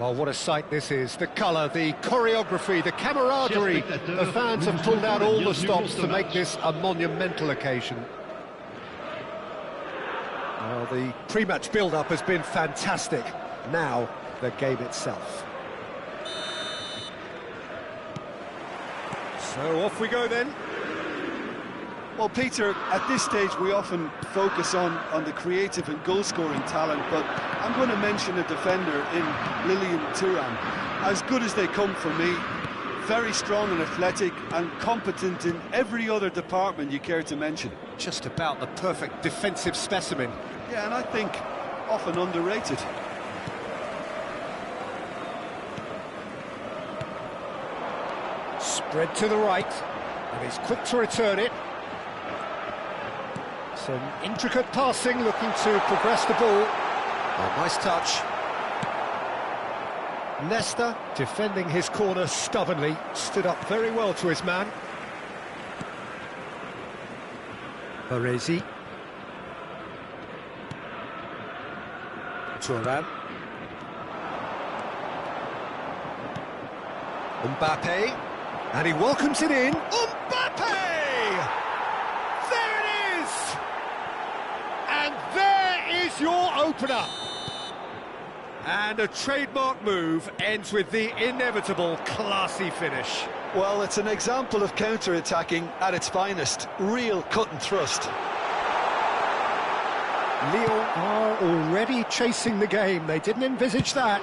Well, what a sight this is. The colour, the choreography, the camaraderie. The fans have pulled out all the stops to make this a monumental occasion. Well, the pre-match build-up has been fantastic. Now, the game itself. So off we go then. Well, Peter, at this stage we often focus on the creative and goal-scoring talent, but I'm going to mention a defender in Lilian Thuram. As good as they come for me, very strong and athletic and competent in every other department you care to mention. Just about the perfect defensive specimen. Yeah, and I think often underrated. Spread to the right, and he's quick to return it. Some intricate passing, looking to progress the ball. Oh, nice touch. Nesta, defending his corner stubbornly, stood up very well to his man. Baresi. Thuram. Mbappe. And he welcomes it in. Mbappe! There it is! And there is your opener. And a trademark move ends with the inevitable classy finish. Well, it's an example of counter-attacking at its finest. Real cut and thrust. Lyon are already chasing the game. They didn't envisage that.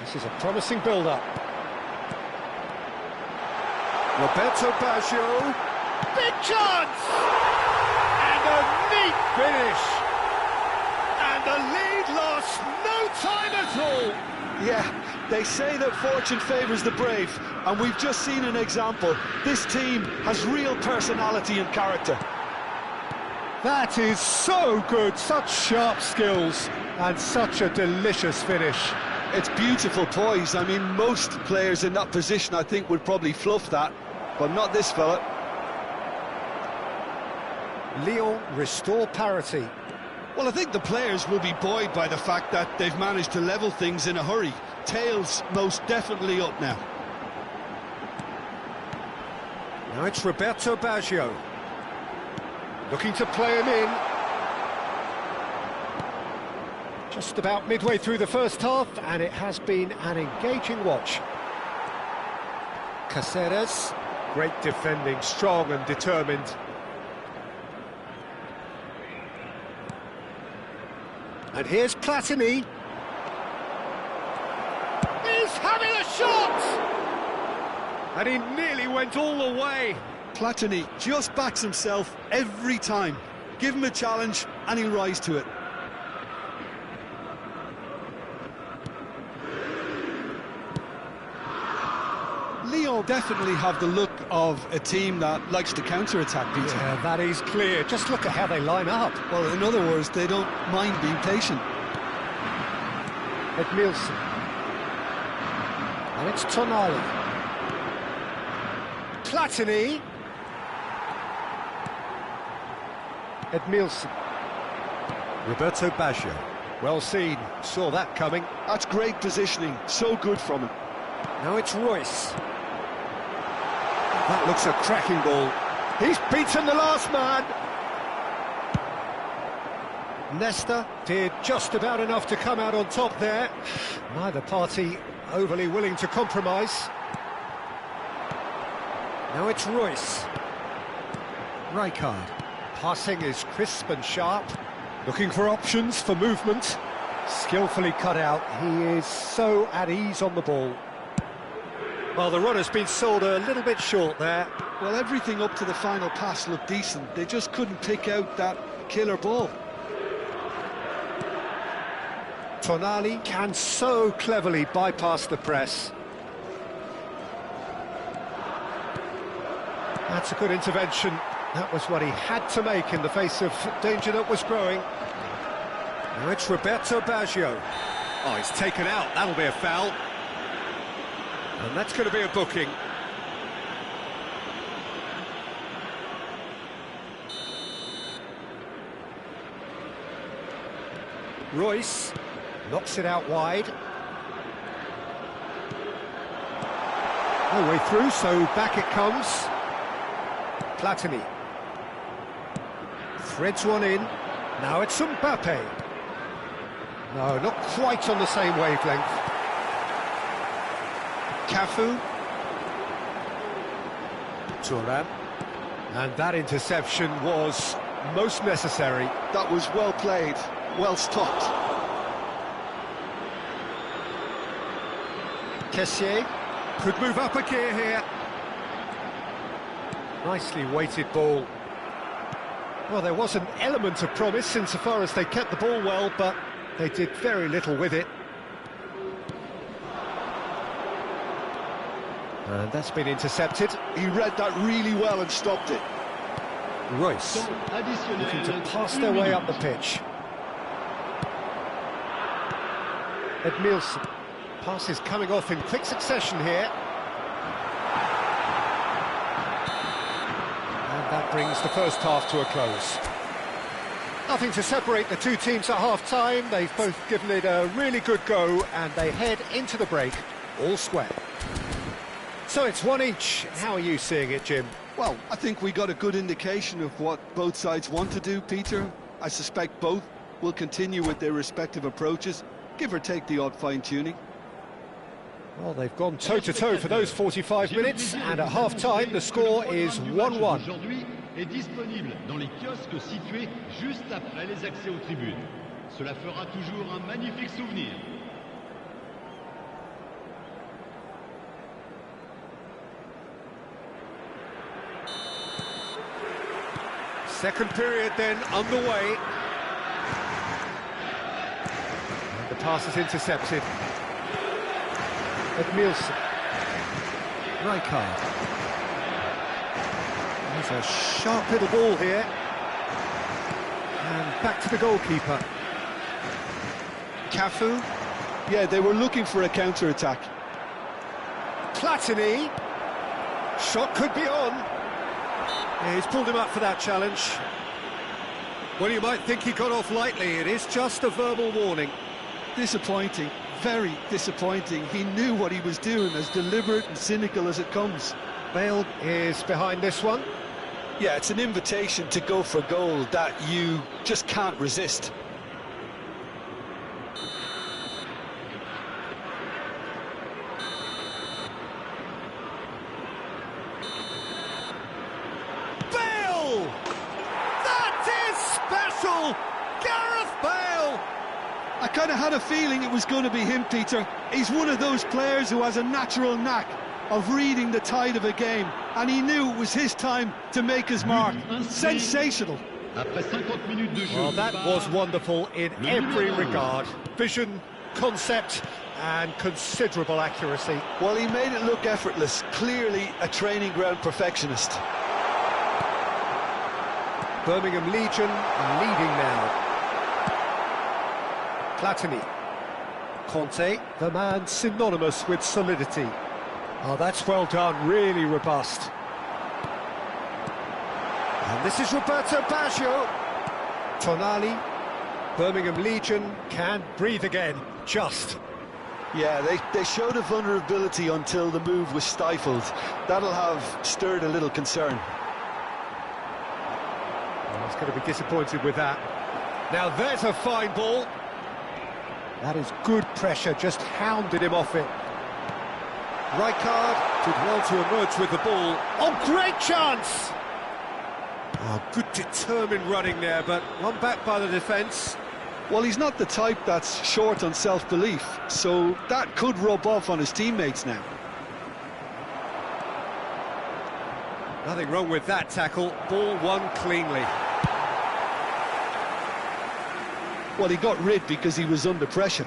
This is a promising build-up. Roberto Baggio. Big chance! And a neat finish! And the lead lost no time at all! Yeah, they say that fortune favours the brave, and we've just seen an example. This team has real personality and character. That is so good, such sharp skills, and such a delicious finish. It's beautiful poise. I mean, most players in that position, I think, would probably fluff that, but not this fella. Lyon restore parity. Well, I think the players will be buoyed by the fact that they've managed to level things in a hurry. Tails most definitely up now. Now it's Roberto Baggio. Looking to play him in. Just about midway through the first half, and it has been an engaging watch. Caceres, great defending, strong and determined. And here's Platini. He's having a shot! And he nearly went all the way. Platini just backs himself every time. Give him a challenge and he'll rise to it. Lyon definitely have the look of a team that likes to counter-attack, Peter. Yeah, that is clear. Just look at how they line up. Well, in other words, they don't mind being patient. Edmilson. And it's Tonali. Platini. Edmilson. Roberto Baggio. Well seen. Saw that coming. That's great positioning. So good from him. Now it's Royce. That looks a cracking ball. He's beaten the last man. Nesta did just about enough to come out on top there. Neither party overly willing to compromise. Now it's Royce. Rijkaard. Passing is crisp and sharp. Looking for options for movement. Skillfully cut out. He is so at ease on the ball. Well, the run has been sold a little bit short there. Well, everything up to the final pass looked decent. They just couldn't pick out that killer ball. Tonali can so cleverly bypass the press. That's a good intervention. That was what he had to make in the face of danger that was growing. Now it's Roberto Baggio. Oh, he's taken out. That'll be a foul. And that's going to be a booking. Royce knocks it out wide. No way through, so back it comes. Platini threads one in. Now it's Mbappe. No, not quite on the same wavelength. Cafu. Thuram. And that interception was most necessary. That was well played, well stopped. Kessié could move up a gear here. Nicely weighted ball. Well, there was an element of promise insofar as they kept the ball well, but they did very little with it. And that's been intercepted. He read that really well and stopped it. Royce looking to pass their way up the pitch. Edmilson. Passes coming off in quick succession here. And that brings the first half to a close. Nothing to separate the two teams at half-time. They've both given it a really good go, and they head into the break all square. So it's one each. How are you seeing it, Jim? Well, I think we got a good indication of what both sides want to do, Peter. I suspect both will continue with their respective approaches, give or take the odd fine-tuning. Well, they've gone toe-to-toe for those 45 minutes, and at half-time the score is 1-1. Est disponible dans les kiosques situés juste après les accès aux tribunes. Cela fera toujours un magnifique souvenir. Second period then underway. And the pass is intercepted. Edmilson. Rijkaard. There's a sharp little ball here. And back to the goalkeeper. Cafu. Yeah, they were looking for a counter-attack. Platini. Shot could be on. Yeah, he's pulled him up for that challenge. Well, you might think he got off lightly. It is just a verbal warning. Disappointing, very disappointing. He knew what he was doing, as deliberate and cynical as it comes. Bale is behind this one. Yeah, it's an invitation to go for goal that you just can't resist. Bale! That is special! Gareth Bale! I kind of had a feeling it was going to be him, Peter. He's one of those players who has a natural knack of reading the tide of a game, and he knew it was his time to make his mark. Sensational. Well, that was wonderful in every regard. Vision, concept, and considerable accuracy. Well, he made it look effortless. Clearly a training ground perfectionist. Birmingham Legion leading now. Platini. Conte, the man synonymous with solidity. Oh, that's well done, really robust. And this is Roberto Baggio. Tonali, Birmingham Legion can breathe again, just. Yeah, they showed a vulnerability until the move was stifled. That'll have stirred a little concern. Well, he's going to be disappointed with that. Now there's a fine ball. That is good pressure, just hounded him off it. Rijkaard did well to emerge with the ball. Oh, great chance! Oh, good determined running there, but one back by the defence. Well, he's not the type that's short on self-belief, so that could rub off on his teammates now. Nothing wrong with that tackle. Ball won cleanly. Well, he got rid because he was under pressure.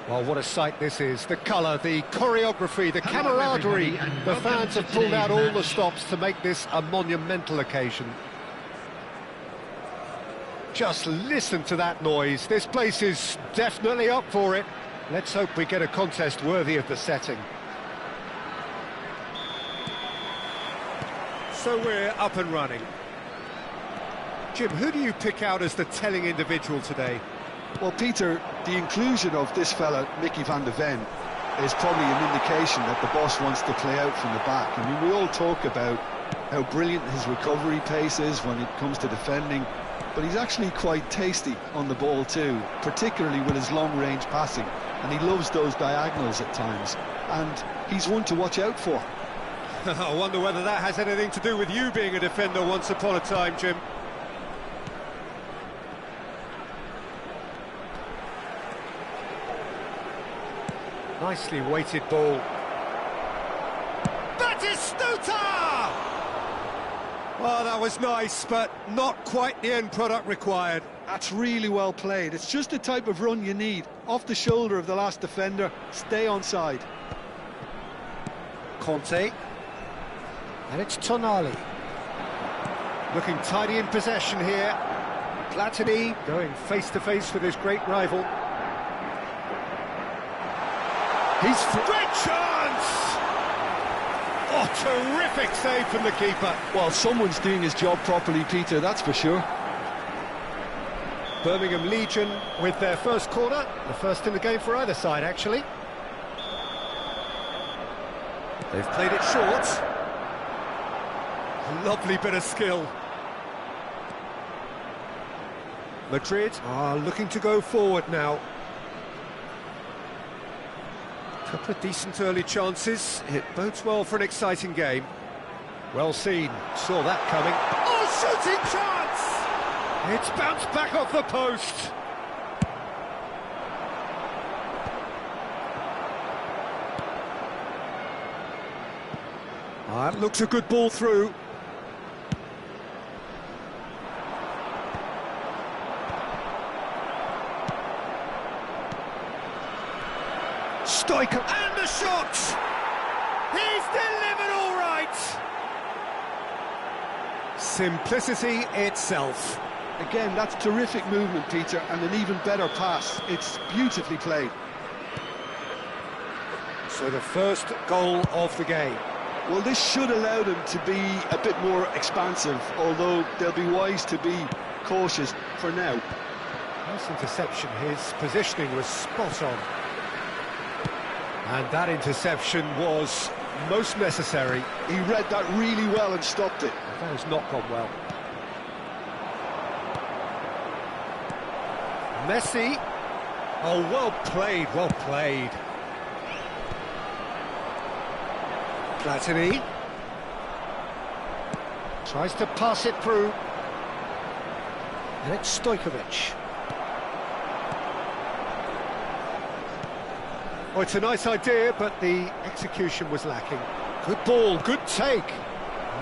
Well, what a sight this is. The colour, the choreography, the camaraderie. The fans have pulled out all the stops to make this a monumental occasion. Just listen to that noise. This place is definitely up for it. Let's hope we get a contest worthy of the setting. So we're up and running. Jim, who do you pick out as the telling individual today? Well, Peter, the inclusion of this fella, Mickey van de Ven, is probably an indication that the boss wants to play out from the back. I mean, we all talk about how brilliant his recovery pace is when it comes to defending, but he's actually quite tasty on the ball too, particularly with his long-range passing, and he loves those diagonals at times, and he's one to watch out for. I wonder whether that has anything to do with you being a defender once upon a time, Jim. Nicely weighted ball. Batistuta! Well, that was nice, but not quite the end product required. That's really well played. It's just the type of run you need. Off the shoulder of the last defender, stay onside. Conte. And it's Tonali. Looking tidy in possession here. Platini going face-to-face with his great rival. He's great chance! Oh, terrific save from the keeper. Well, someone's doing his job properly, Peter, that's for sure. Birmingham Legion with their first corner, the first in the game for either side, actually. They've played it short. Lovely bit of skill. Madrid are looking to go forward now. Couple of decent early chances. It bodes well for an exciting game. Well seen. Saw that coming. Oh, shooting chance! It's bounced back off the post. That looks a good ball through. Stoiker, and the shot! He's delivered all right! Simplicity itself. Again, that's terrific movement, Peter, and an even better pass. It's beautifully played. So the first goal of the game. Well, this should allow them to be a bit more expansive, although they'll be wise to be cautious for now. Nice interception. His positioning was spot on. And that interception was most necessary. He read that really well and stopped it. That has not gone well. Messi. Oh, well played, well played. Platini. Tries to pass it through. And it's Stojkovic. Oh, it's a nice idea, but the execution was lacking. Good ball, good take.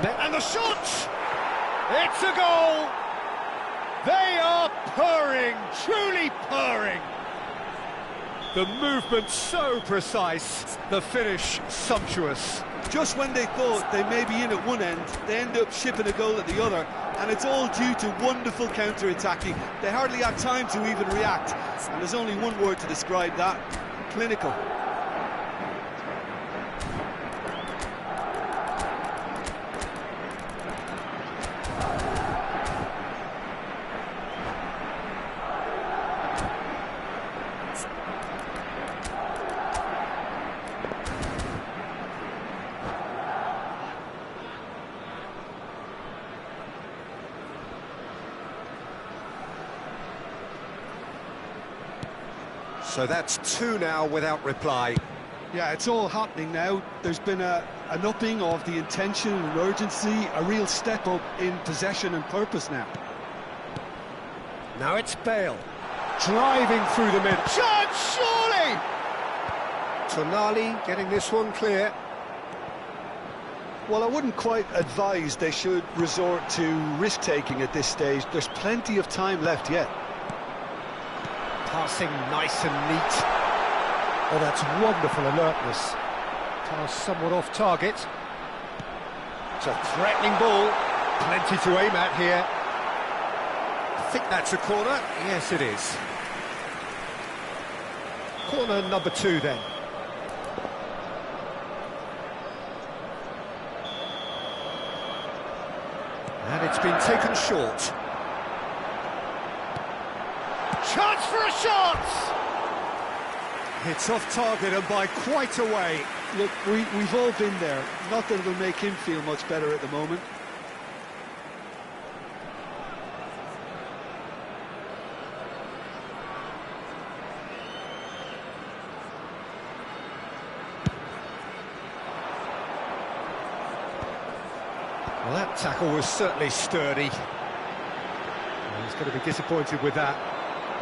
And the shot! It's a goal! They are purring, truly purring. The movement so precise, the finish sumptuous. Just when they thought they may be in at one end, they end up shipping a goal at the other, and it's all due to wonderful counter-attacking. They hardly had time to even react, and there's only one word to describe that: clinical. So that's two now without reply. Yeah, it's all happening now. There's been an upping of the intention and urgency, a real step up in possession and purpose now. Now it's Bale, driving through the middle. Chance, surely! Tonali getting this one clear. Well, I wouldn't quite advise they should resort to risk-taking at this stage. There's plenty of time left yet. Passing nice and neat. Oh, that's wonderful alertness. Pass somewhat off target. It's a threatening ball. Plenty to aim at here. I think that's a corner. Yes, it is. Corner number 2 then. And it's been taken short. Chance for a shot! It's off target and by quite a way. Look, we've all been there. Not that it'll make him feel much better at the moment. Well, that tackle was certainly sturdy. Well, he's going to be disappointed with that.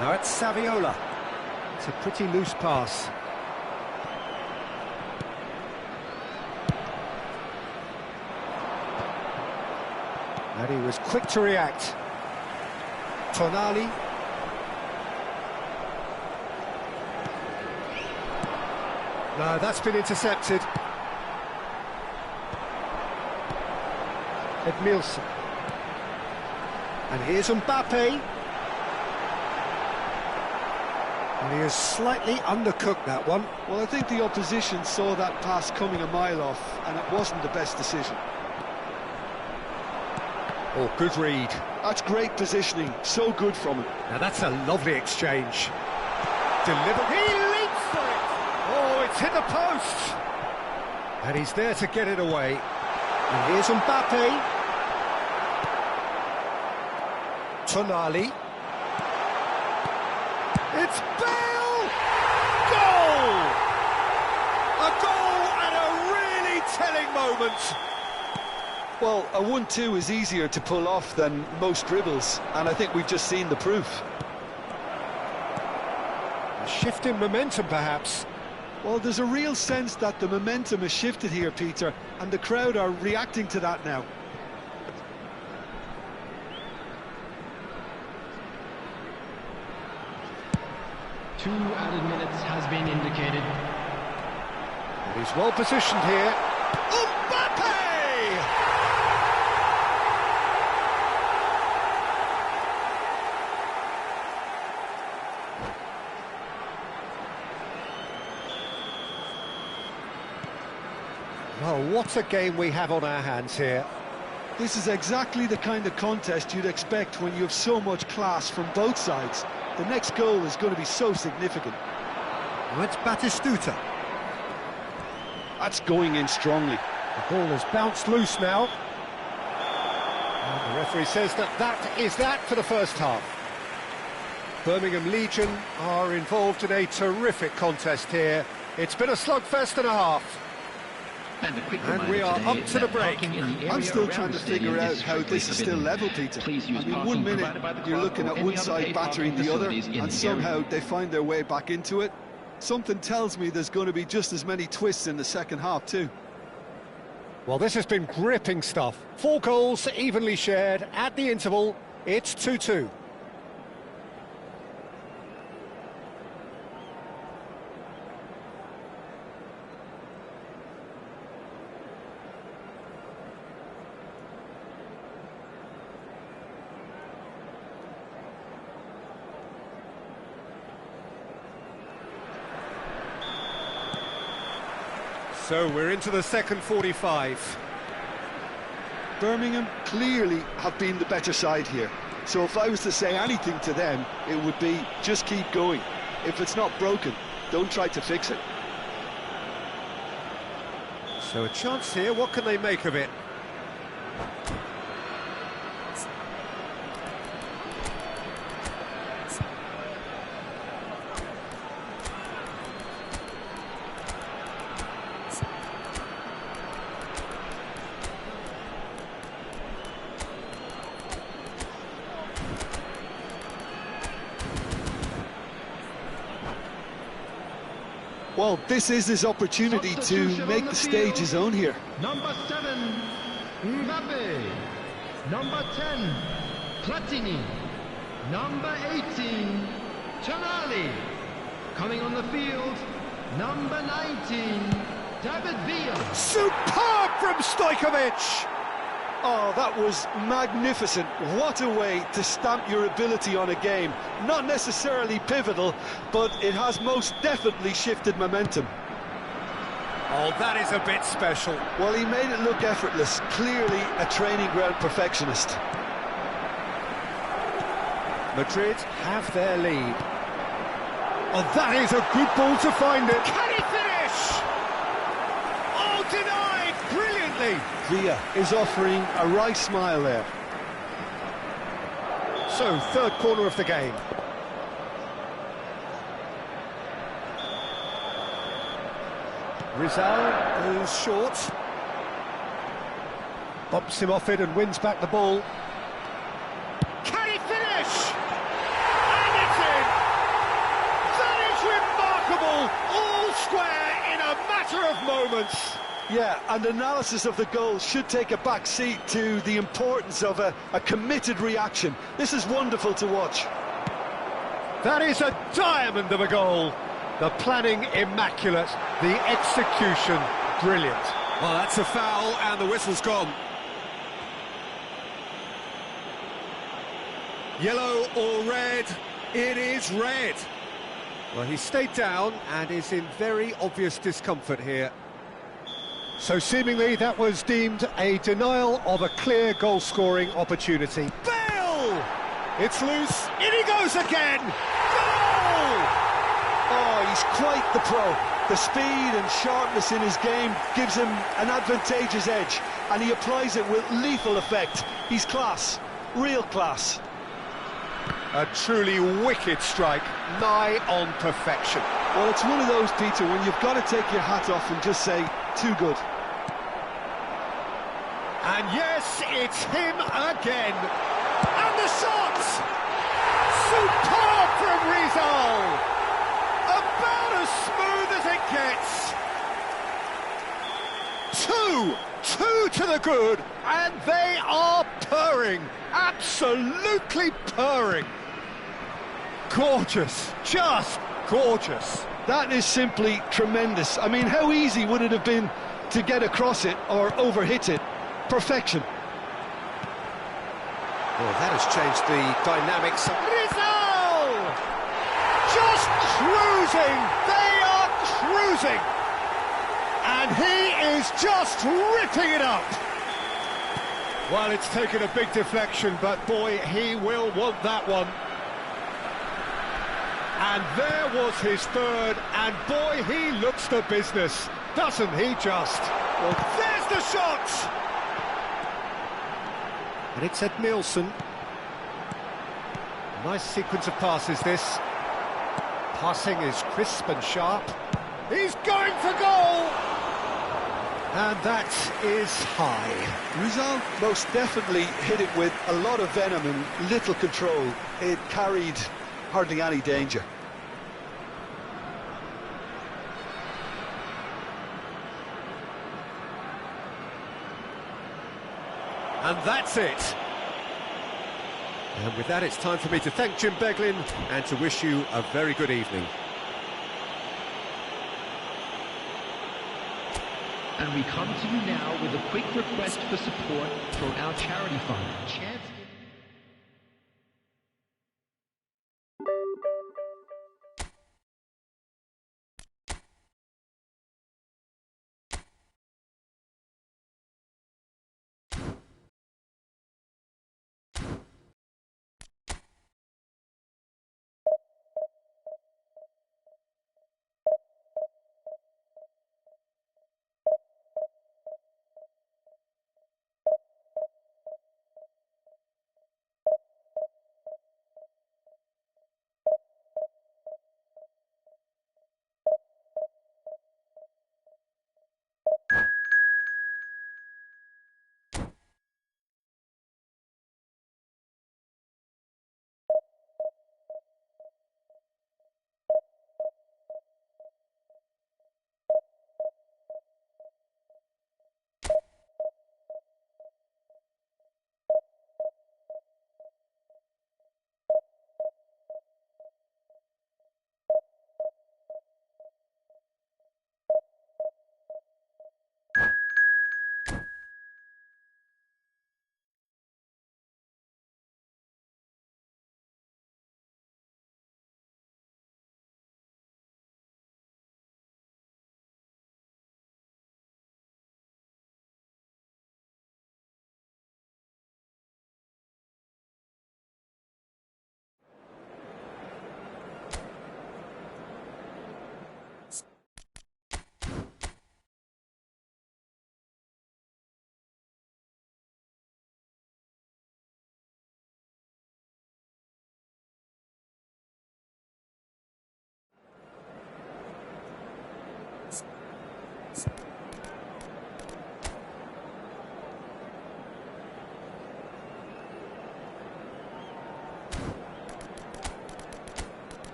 Now it's Saviola. It's a pretty loose pass. And he was quick to react. Tonali. No, that's been intercepted. Edmilson. And here's Mbappe. And he has slightly undercooked that one. Well, I think the opposition saw that pass coming a mile off, and it wasn't the best decision. Oh, good read. That's great positioning, so good from him. Now that's a lovely exchange. Delivered. He leaps for it! Oh, it's hit the post! And he's there to get it away. And here's Mbappe. Tonali. It's Bale! Goal! A goal and a really telling moment. Well, a 1-2 is easier to pull off than most dribbles, and I think we've just seen the proof. A shift in momentum, perhaps. Well, there's a real sense that the momentum has shifted here, Peter, and the crowd are reacting to that now. Two added minutes has been indicated. And he's well positioned here. Mbappe! Well, what a game we have on our hands here. This is exactly the kind of contest you'd expect when you have so much class from both sides. The next goal is going to be so significant. Well, it's Batistuta. That's going in strongly. The ball has bounced loose now. And the referee says that is that for the first half. Birmingham Legion are involved in a terrific contest here. It's been a slugfest and a half. And we are up to the break. I'm still trying to figure out how this is still level, Peter. I mean, 1 minute you're looking at one side battering the other, and somehow they find their way back into it. Something tells me there's going to be just as many twists in the second half too. Well, this has been gripping stuff. 4 goals evenly shared at the interval. It's 2-2. So we're into the second 45. Birmingham clearly have been the better side here. So if I was to say anything to them, it would be just keep going. If it's not broken, don't try to fix it. So a chance here, what can they make of it? Well, this is his opportunity to make the stage his own here. Number 7, Mbappe. Number 10, Platini. Number 18, Tonali. Coming on the field, Number 19, David Villa. Superb from Stojkovic! Oh, that was magnificent. What a way to stamp your ability on a game. Not necessarily pivotal, but it has most definitely shifted momentum. Oh, that is a bit special. Well, he made it look effortless. Clearly a training ground perfectionist. Madrid have their lead. Oh, that is a good ball to find it. Can he finish? Oh, denied brilliantly. Villa is offering a wry smile there. So, third corner of the game. Rizal goes short. Bumps him off it and wins back the ball. Can he finish? And it's in! That is remarkable! All square in a matter of moments. Yeah, and analysis of the goal should take a back seat to the importance of a committed reaction. This is wonderful to watch. That is a diamond of a goal. The planning immaculate, the execution brilliant. Well, that's a foul and the whistle's gone. Yellow or red? It is red. Well, he stayed down and is in very obvious discomfort here. So seemingly that was deemed a denial of a clear goal-scoring opportunity. Bale! It's loose, in he goes again! Goal! Oh, he's quite the pro. The speed and sharpness in his game gives him an advantageous edge, and he applies it with lethal effect. He's class, real class. A truly wicked strike, nigh on perfection. Well, it's one of those, Peter, when you've got to take your hat off and just say, too good. And yes, it's him again. And the shot! Superb from Rizal! About as smooth as it gets. Two to the good, and they are purring. Absolutely purring. Gorgeous, just gorgeous. That is simply tremendous. I mean, how easy would it have been to get across it or overhit it? Perfection. Well, that has changed the dynamics. Rizal! Just cruising! They are cruising! And he is just ripping it up! Well, it's taken a big deflection, but boy, he will want that one. And there was his third, and boy, he looks the business, doesn't he just? Well, there's the shot! And it's Ed Nielsen. Nice sequence of passes, this. Passing is crisp and sharp. He's going for goal! And that is high. Rizal most definitely hit it with a lot of venom and little control. It carried hardly any danger. And that's it. And with that, it's time for me to thank Jim Beglin and to wish you a very good evening. And we come to you now with a quick request for support from our charity fund. Chance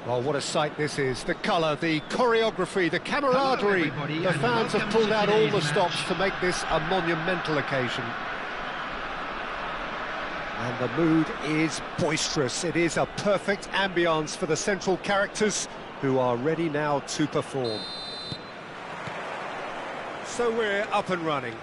Well, what a sight this is. The colour, the choreography, the camaraderie. The fans have pulled out all the stops to make this a monumental occasion. And the mood is boisterous. It is a perfect ambience for the central characters who are ready now to perform. So we're up and running.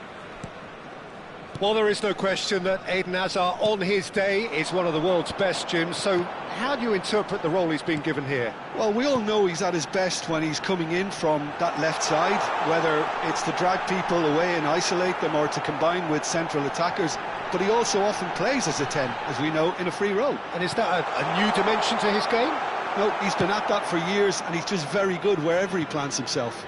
Well, there is no question that Eden Hazard on his day is one of the world's best, Jim. So how do you interpret the role he's been given here? Well, we all know he's at his best when he's coming in from that left side, whether it's to drag people away and isolate them or to combine with central attackers. But he also often plays as a 10, as we know, in a free role. And is that a new dimension to his game? No, he's been at that for years, and he's just very good wherever he plants himself.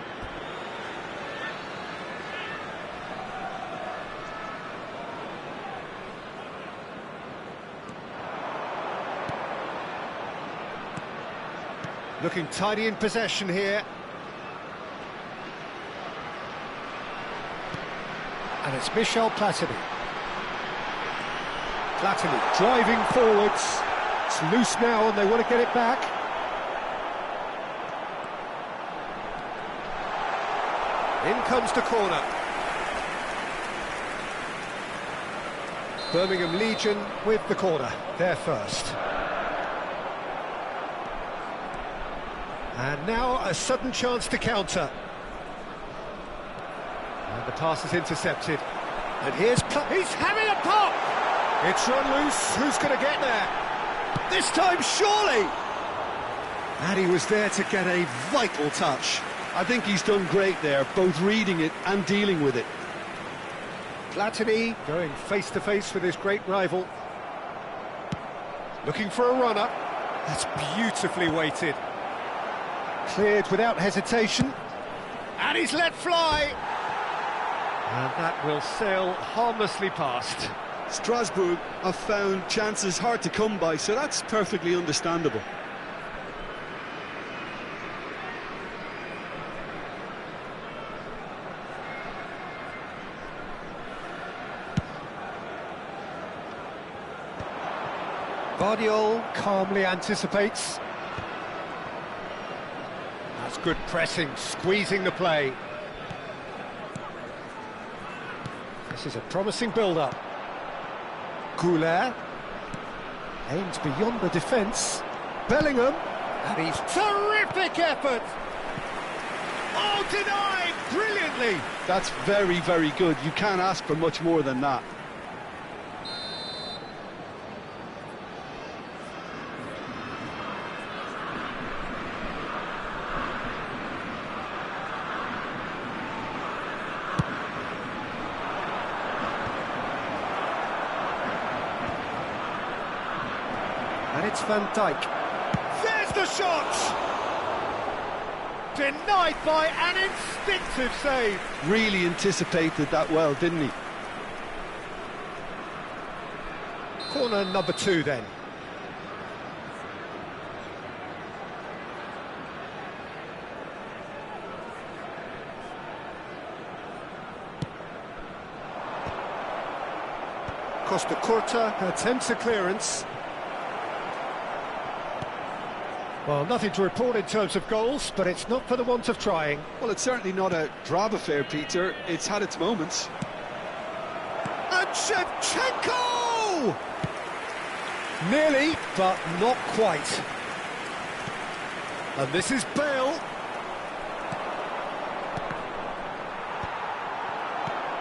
Looking tidy in possession here. And it's Michel Platini. Platini driving forwards. It's loose now and they want to get it back. In comes the corner. Birmingham Legion with the corner. They're first. And now a sudden chance to counter. And the pass is intercepted. And here's he's having a pop! It's run loose. Who's going to get there? This time, surely! And he was there to get a vital touch. I think he's done great there, both reading it and dealing with it. Platini going face-to-face with his great rival. Looking for a runner. That's beautifully weighted. Cleared without hesitation. And he's let fly. And that will sail harmlessly past. Strasbourg have found chances hard to come by, so that's perfectly understandable. Guardiola calmly anticipates. That's good pressing, squeezing the play. This is a promising build-up. Goulet aims beyond the defence. Bellingham, and he's terrific effort. Oh, denied brilliantly. That's very, very good. You can't ask for much more than that. And it's Van Dijk. There's the shot! Denied by an instinctive save. Really anticipated that well, didn't he? Corner number 2 then. Costa Curta attempts a clearance. Well, nothing to report in terms of goals, but it's not for the want of trying. Well, it's certainly not a drab affair, Peter. It's had its moments. And Shevchenko! Nearly, but not quite. And this is Bale.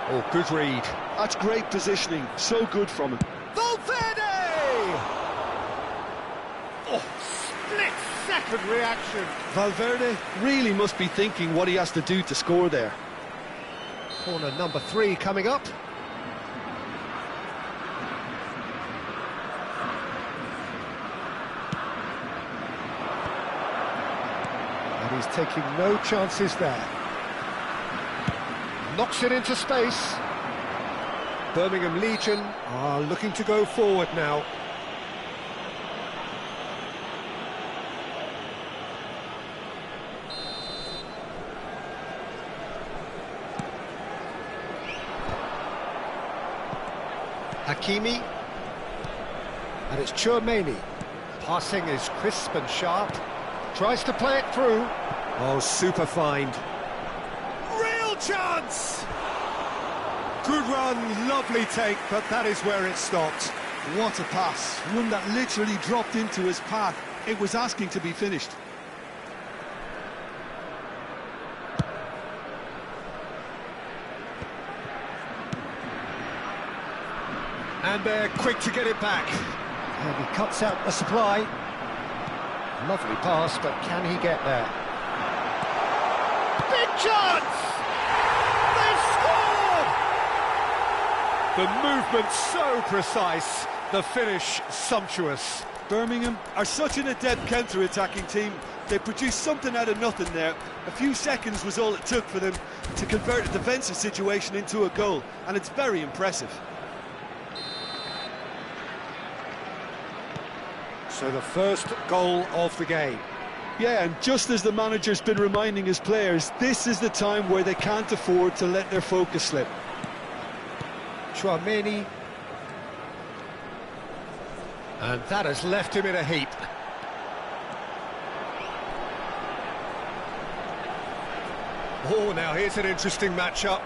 Oh, good read. That's great positioning. So good from him. Valverde! Oh, split-second reaction. Valverde really must be thinking what he has to do to score there. Corner number 3 coming up. And he's taking no chances there. Knocks it into space. Birmingham Legion are looking to go forward now. Hakimi. And it's Chouameni. Passing is crisp and sharp. Tries to play it through. Oh, super find. Real chance! Good run, lovely take, but that is where it stopped. What a pass. One that literally dropped into his path. It was asking to be finished. And they're quick to get it back. And he cuts out the supply. Lovely pass, but can he get there? Big chance! They've scored! The movement so precise, the finish sumptuous. Birmingham are such an adept counter-attacking team. They produced something out of nothing there. A few seconds was all it took for them to convert a defensive situation into a goal, and it's very impressive. So the first goal of the game. Yeah, and just as the manager's been reminding his players, this is the time where they can't afford to let their focus slip. Chouameni. And that has left him in a heap. Oh, now here's an interesting matchup.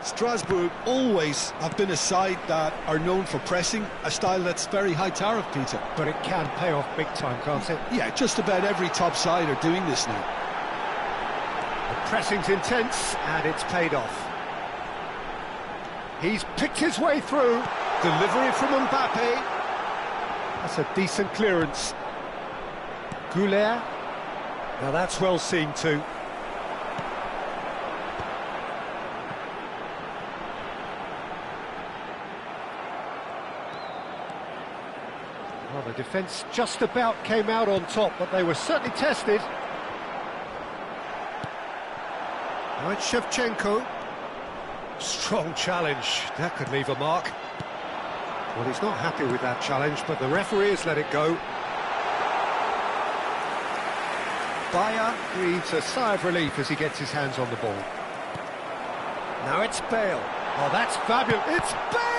Strasbourg always have been a side that are known for pressing, a style that's very high tariff, Peter. But it can pay off big time, can't it? Yeah, just about every top side are doing this now. The pressing's intense, and it's paid off. He's picked his way through. Delivery from Mbappe. That's a decent clearance. Goulet. Now that's well seen too. Well, the defence just about came out on top, but they were certainly tested. Now it's Shevchenko. Strong challenge. That could leave a mark. Well, he's not happy with that challenge, but the referee has let it go. Bayer breathes a sigh of relief as he gets his hands on the ball. Now it's Bale. Oh, that's fabulous. It's Bale!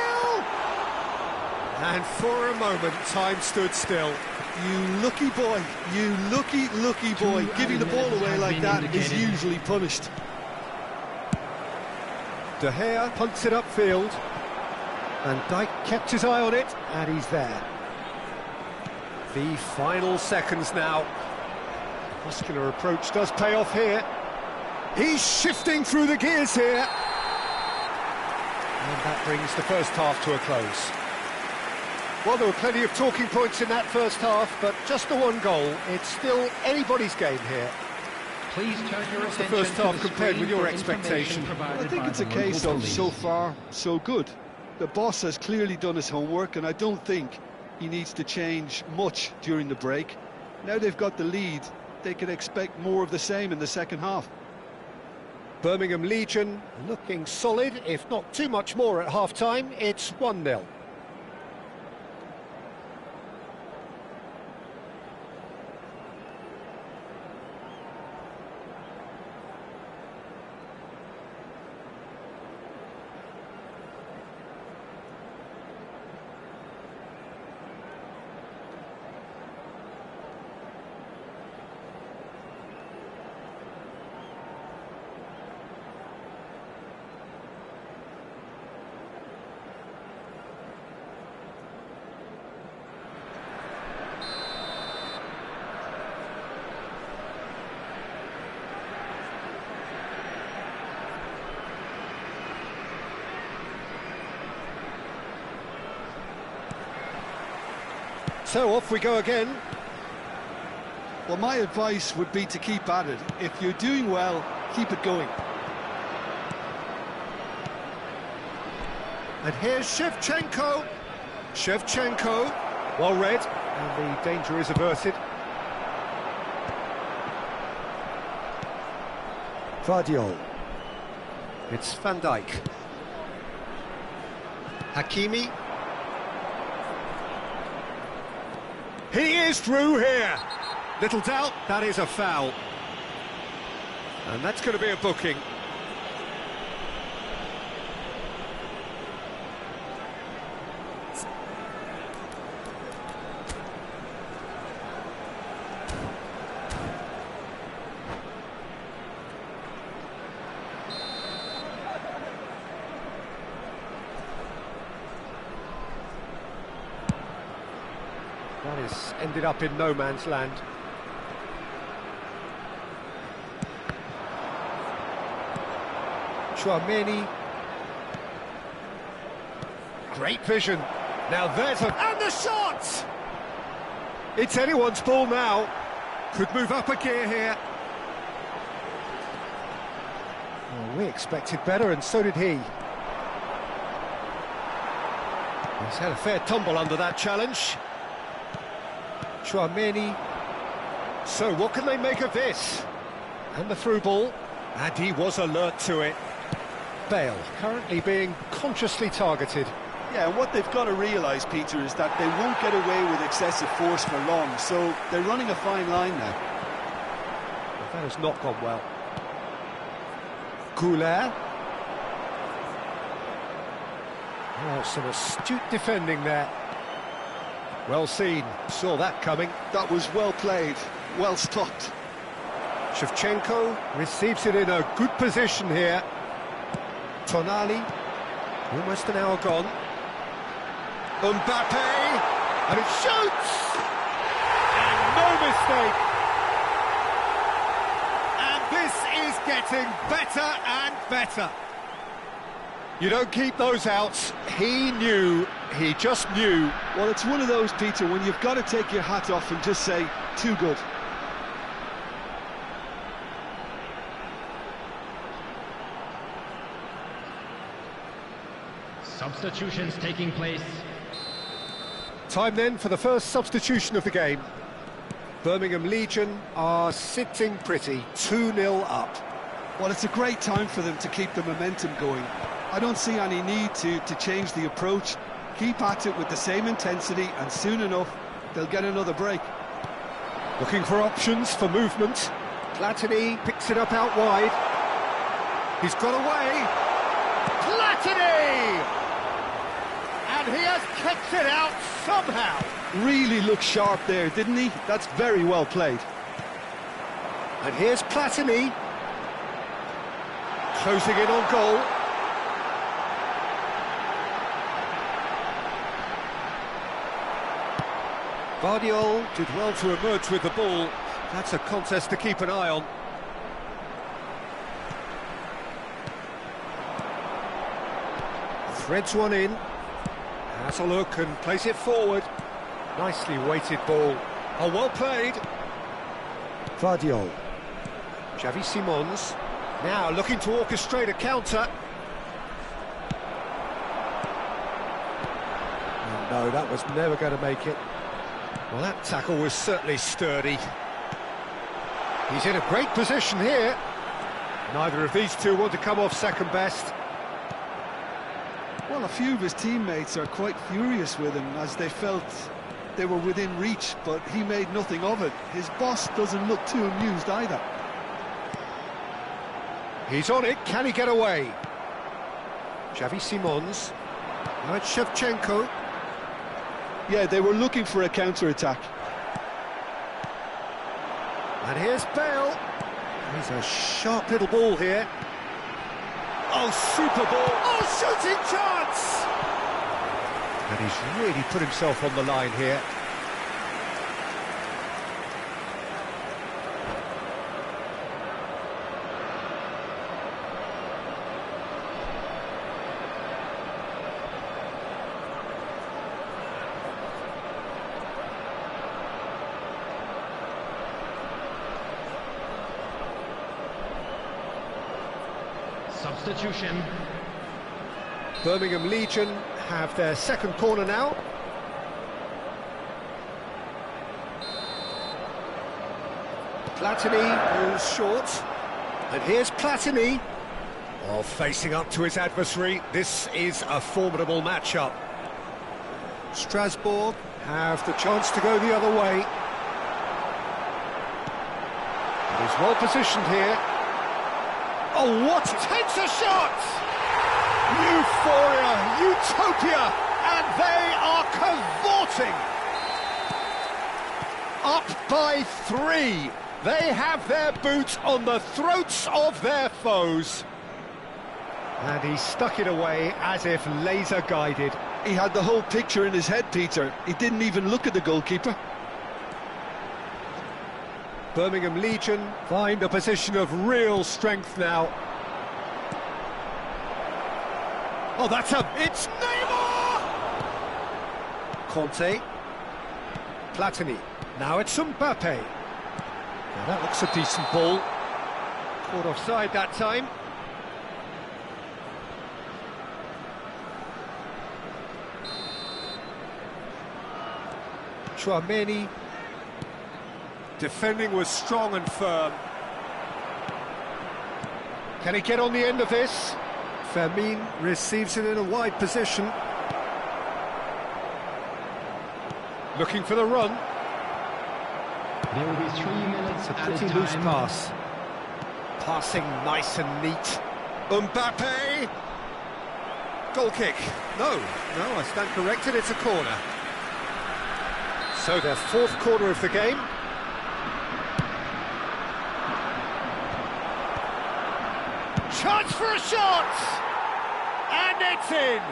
And for a moment, time stood still. You lucky boy, you lucky boy. Giving the ball away like that is usually punished. De Gea punts it upfield. Van Dijk kept his eye on it, and he's there. The final seconds now. Muscular approach does pay off here. He's shifting through the gears here. And that brings the first half to a close. Well, there were plenty of talking points in that first half, but just the one goal. It's still anybody's game here. Please turn your attention the first half to the compared with screen your for expectation? information I think provided it's a by the case local of police. so far, so good. The boss has clearly done his homework, and I don't think he needs to change much during the break. Now they've got the lead, they could expect more of the same in the second half. Birmingham Legion looking solid, if not too much more at half-time. It's 1-0. So off we go again. Well, my advice would be to keep at it. If you're doing well, keep it going. And here's Shevchenko. Shevchenko, well read, and the danger is averted. Vardiol. It's Van Dijk. Hakimi. He is through here. Little doubt, that is a foul. And that's going to be a booking. That has ended up in no man's land. Chouameni. Great vision. Now there's a... And the shot! It's anyone's ball now. Could move up a gear here. Well, we expected better, and so did he. He's had a fair tumble under that challenge. Chouameni. So what can they make of this? And the through ball. And he was alert to it. Bale currently being consciously targeted. Yeah, and what they've got to realise, Peter, is that they won't get away with excessive force for long, so they're running a fine line now. Well, that has not gone well. Goulet. Oh, some astute defending there. Well seen, saw that coming. That was well played, well stopped. Shevchenko receives it in a good position here. Tonali, almost an hour gone. Mbappe, and it shoots! And no mistake! And this is getting better and better. You don't keep those outs. He knew, he just knew. Well, it's one of those, Peter, when you've got to take your hat off and just say, too good. Substitutions taking place. Time then for the first substitution of the game. Birmingham Legion are sitting pretty, 2-0 up. Well, it's a great time for them to keep the momentum going. I don't see any need to change the approach. Keep at it with the same intensity, and soon enough, they'll get another break. Looking for options for movement. Platini picks it up out wide. He's got away. Platini! And he has kicked it out somehow. Really looked sharp there, didn't he? That's very well played. And here's Platini. Closing in on goal. Guardiola did well to emerge with the ball. That's a contest to keep an eye on. Threads one in. Has a look and plays it forward. Nicely weighted ball. Oh, well played. Guardiola. Xavi Simons. Now looking to orchestrate a counter. Oh, no, that was never going to make it. Well, that tackle was certainly sturdy. He's in a great position here. Neither of these two want to come off second best. Well, a few of his teammates are quite furious with him, as they felt they were within reach, but he made nothing of it. His boss doesn't look too amused either. He's on it, can he get away? Xavi Simons. Now it's Shevchenko. Yeah, they were looking for a counter-attack. And here's Bale. He's a sharp little ball here. Oh, super ball. Oh, shooting chance! And he's really put himself on the line here. Substitution. Birmingham Legion have their second corner now. Platini goes short. And here's Platini. Oh, facing up to his adversary. This is a formidable matchup. Strasbourg have the chance to go the other way. And he's well positioned here. Oh, what? Takes a shot! Euphoria, utopia, and they are cavorting. Up by 3. They have their boots on the throats of their foes. And he stuck it away as if laser-guided. He had the whole picture in his head, Peter. He didn't even look at the goalkeeper. Birmingham Legion find a position of real strength now. Oh, it's Neymar! Conte. Platini. Now it's Mbappe. Now that looks a decent ball. Caught offside that time. Tchouaméni. Defending was strong and firm. Can he get on the end of this? Fermin receives it in a wide position. Looking for the run. There will be 3 minutes It's a added pretty loose time. pass. Passing nice and neat. Mbappe! Goal kick. No, I stand corrected, it's a corner. So their fourth corner of the game. Chance for a shot! And it's in!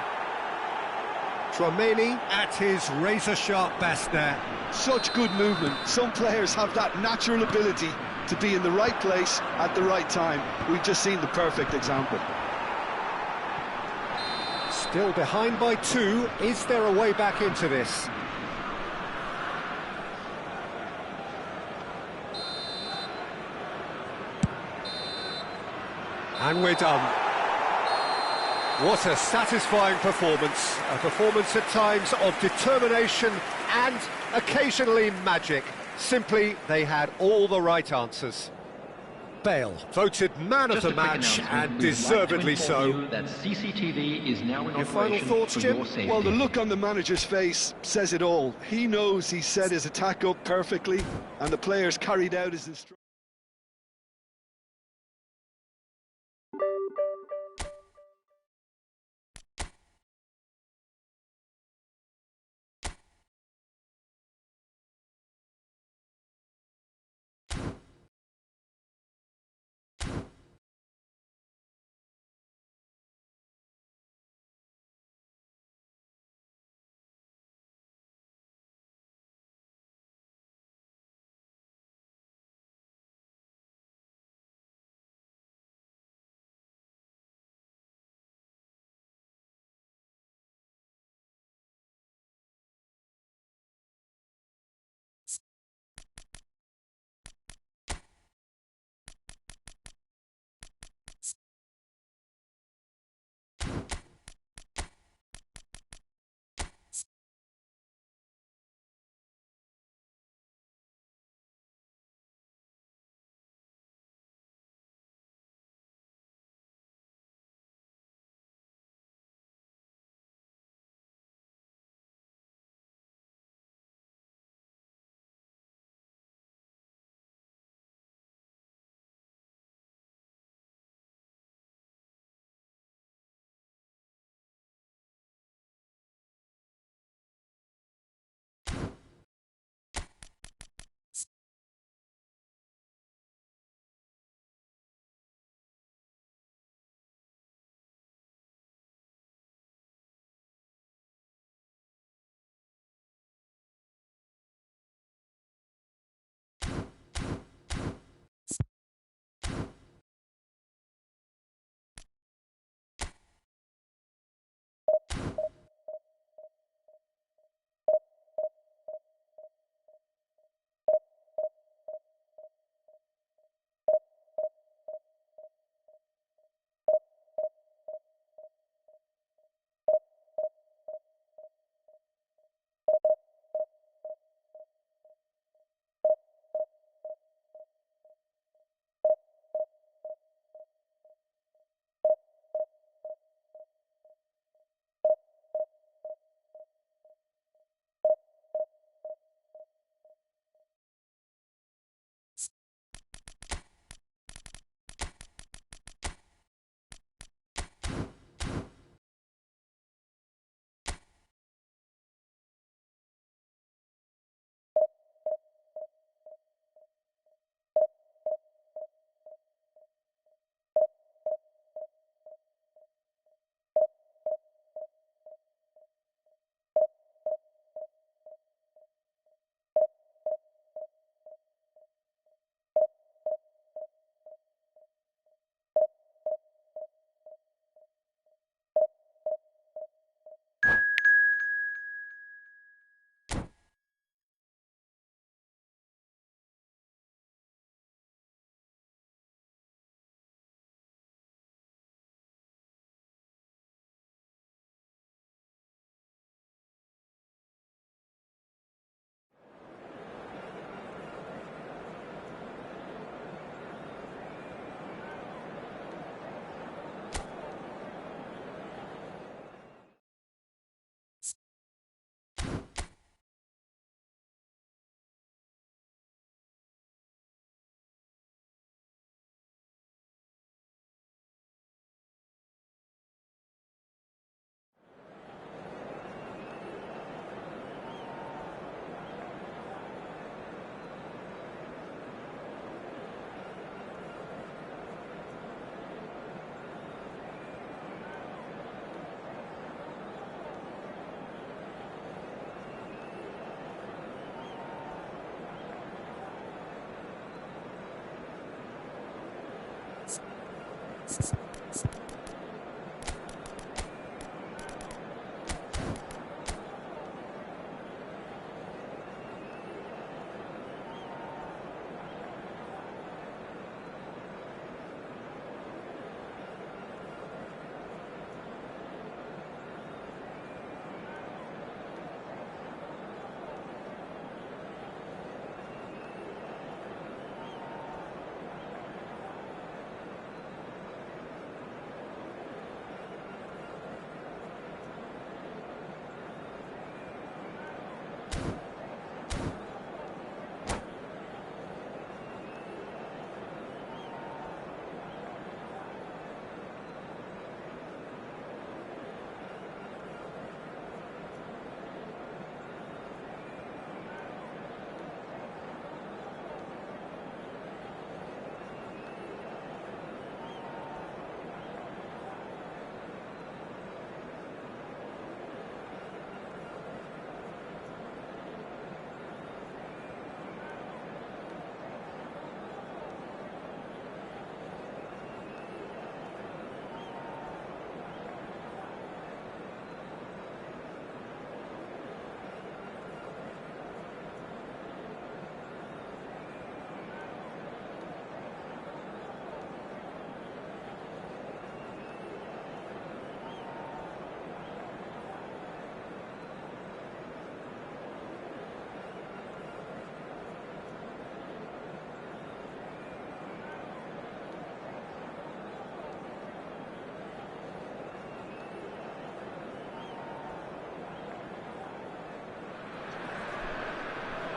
Tchouaméni at his razor-sharp best there. Such good movement. Some players have that natural ability to be in the right place at the right time. We've just seen the perfect example. Still behind by 2. Is there a way back into this? And we're done. What a satisfying performance. A performance at times of determination and occasionally magic. Simply, they had all the right answers. Bale, voted man of the match, and deservedly so. That CCTV is now in Your final operation thoughts, for Jim? your safety. Well, the look on the manager's face says it all. He knows he set his attack up perfectly, and the players carried out his instructions.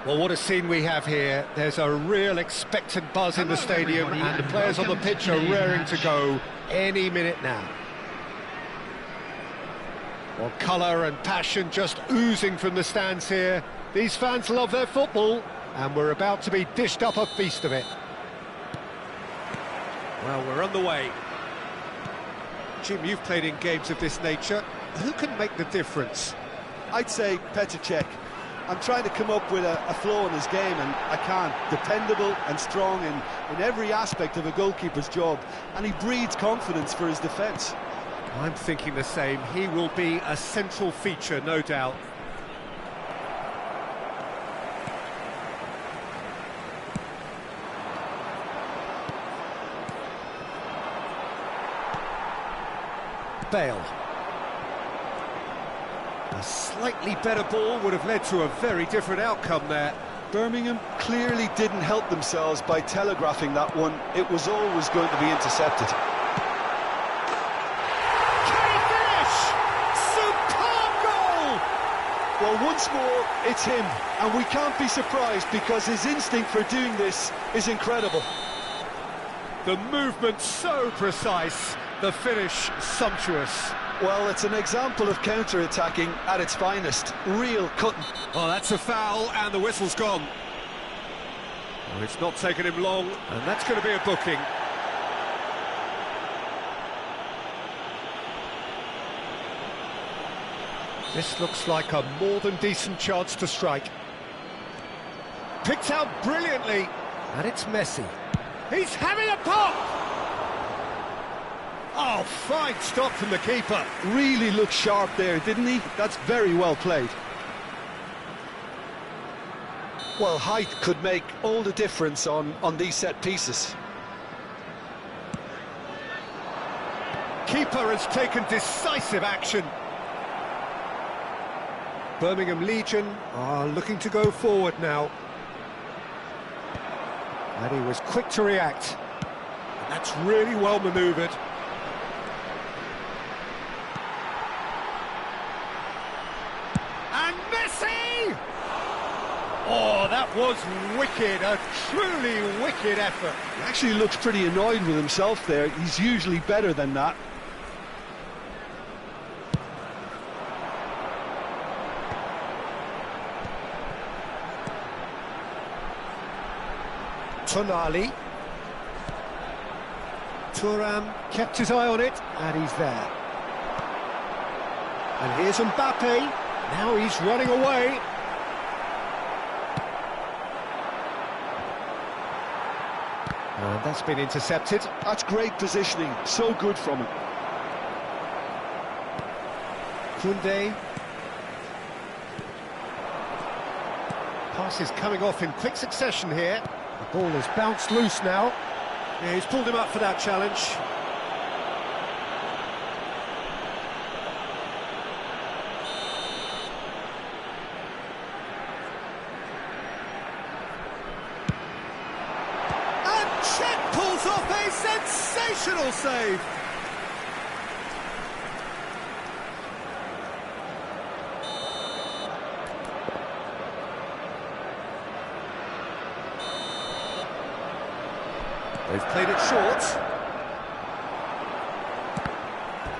Well, what a scene we have here. There's a real expectant buzz in the stadium, and the players on the pitch are raring to go any minute now. Well, colour and passion just oozing from the stands here. These fans love their football, and we're about to be dished up a feast of it. Well, we're on the way. Jim, you've played in games of this nature. Who can make the difference? I'd say Petr Cech. I'm trying to come up with a flaw in his game, and I can't. Dependable and strong in every aspect of a goalkeeper's job, and he breeds confidence for his defence. I'm thinking the same. He will be a central feature, no doubt. Bale. A slightly better ball would have led to a very different outcome there. Birmingham clearly didn't help themselves by telegraphing that one. It was always going to be intercepted. Can he finish? Superb goal! Well, once more, it's him, and we can't be surprised because his instinct for doing this is incredible. The movement so precise, the finish sumptuous. Well, it's an example of counter-attacking at its finest. Real cutting. Oh, that's a foul, and the whistle's gone. Oh, it's not taken him long, and that's going to be a booking. This looks like a more than decent chance to strike. Picked out brilliantly, and it's Messi. He's having a pop! Oh, fine stop from the keeper. Really looked sharp there, didn't he? That's very well played. Well, height could make all the difference on these set pieces. Keeper has taken decisive action. Birmingham Legion are looking to go forward now. And he was quick to react. And that's really well manoeuvred. And Messi! Oh, that was wicked, a truly wicked effort. He actually looks pretty annoyed with himself there. He's usually better than that. Tonali. Thuram kept his eye on it, and he's there. And here's Mbappe. Now he's running away. And that's been intercepted. That's great positioning. So good from him. Koundé. Passes coming off in quick succession here. The ball has bounced loose now. Yeah, he's pulled him up for that challenge. And Cech pulls off a sensational save. They've played it short.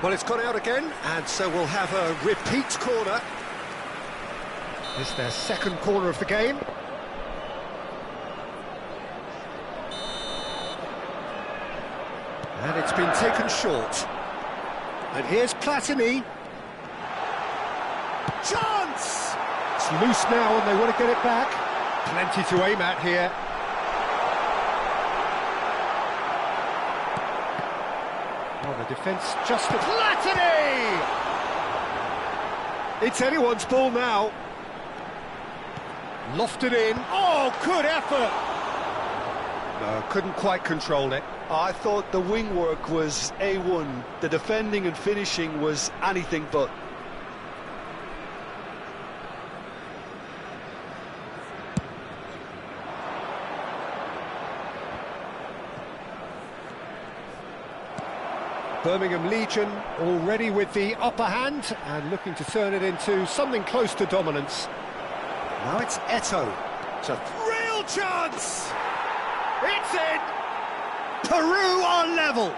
Well, it's gone out again, and so we'll have a repeat corner. This is their second corner of the game. And it's been taken short. And here's Platini. Chance! It's loose now, and they want to get it back. Plenty to aim at here. Well, the defence just... Platini! It's anyone's ball now. Lofted in. Oh, good effort! No, couldn't quite control it. I thought the wing work was A1. The defending and finishing was anything but. Birmingham Legion already with the upper hand and looking to turn it into something close to dominance. Now it's Eto'o. It's a real chance! It's in! Peru are level!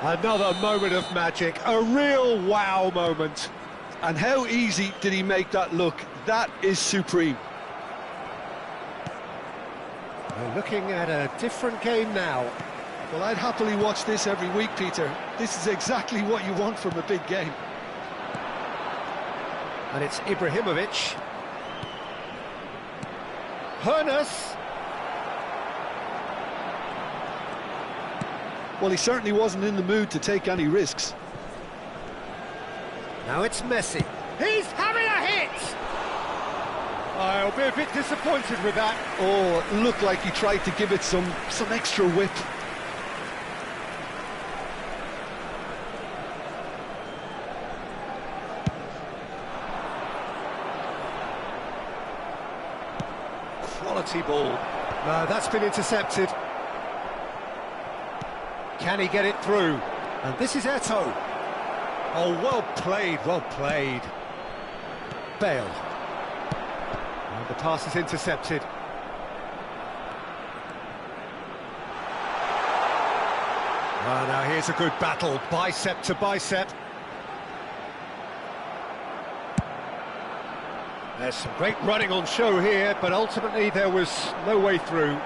Another moment of magic, a real wow moment. And how easy did he make that look? That is supreme. We're looking at a different game now. Well, I'd happily watch this every week, Peter. This is exactly what you want from a big game. And it's Ibrahimovic. Hoeneß. Well, he certainly wasn't in the mood to take any risks. Now it's Messi. He's having a hit! I'll be a bit disappointed with that. Oh, it looked like he tried to give it some extra whip. Quality ball. No, that's been intercepted. Can he get it through? And this is Eto'o. Oh, well played, well played. Bale. And the pass is intercepted. Oh, now here's a good battle, bicep to bicep. There's some great running on show here, but ultimately there was no way through.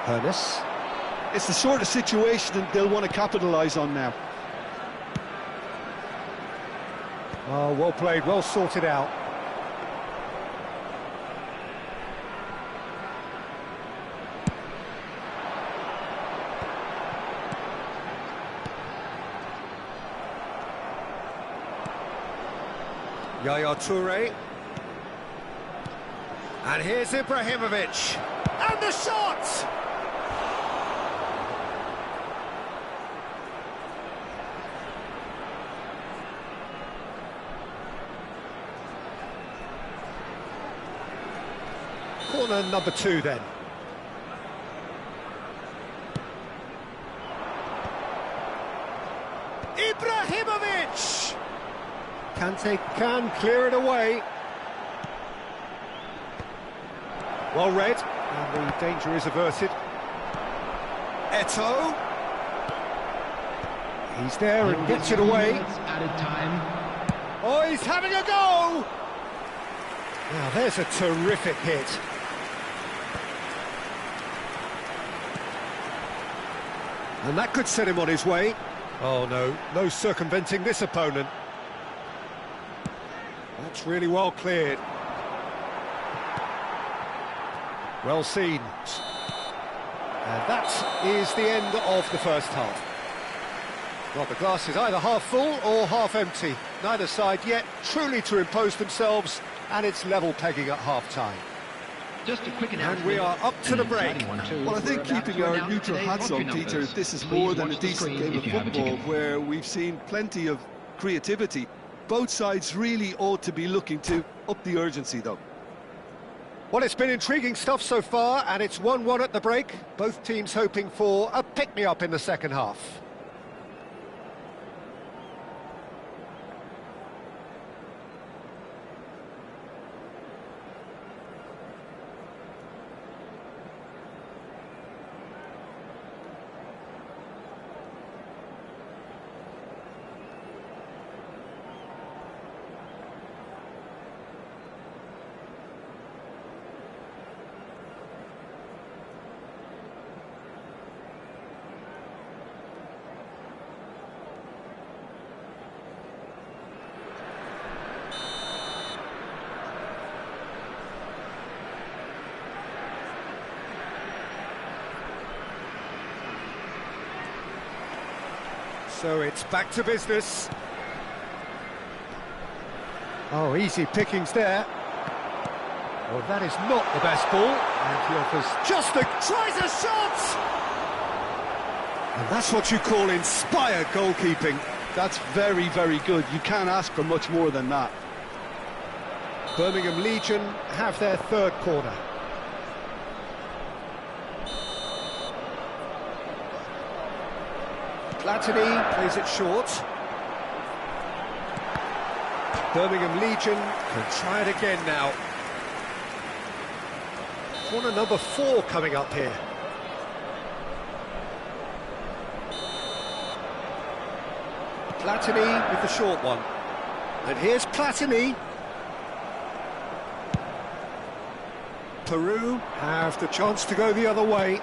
Hoeneß. It's the sort of situation that they'll want to capitalise on now. Oh, well played, well sorted out. Yaya Toure. And here's Ibrahimovic. And the shot! Corner number 2 then. Ibrahimovic! Kante can clear it away. Well read, and the danger is averted. Eto'o. He's there and gets it away. Added time. Oh, he's having a go! Now there's a terrific hit. And that could set him on his way. Oh no, no circumventing this opponent. That's really well cleared. Well seen. And that is the end of the first half. Well, the glass is either half full or half empty. Neither side yet truly to impose themselves, and it's level pegging at half-time. Just a quick announcement. And we are up to the break. Well, I think keeping our neutral hats on, Peter, this is more than a decent game of football where we've seen plenty of creativity. Both sides really ought to be looking to up the urgency, though. Well, it's been intriguing stuff so far, and it's 1-1 at the break. Both teams hoping for a pick-me-up in the second half. So it's back to business. Oh, easy pickings there. Well, that is not the best ball. And he offers just tries a shot! And that's what you call inspired goalkeeping. That's very, very good. You can't ask for much more than that. Birmingham Legion have their third corner. Platini plays it short. Birmingham Legion can try it again now. Corner number 4 coming up here. Platini with the short one. And here's Platini. Peru have the chance to go the other way.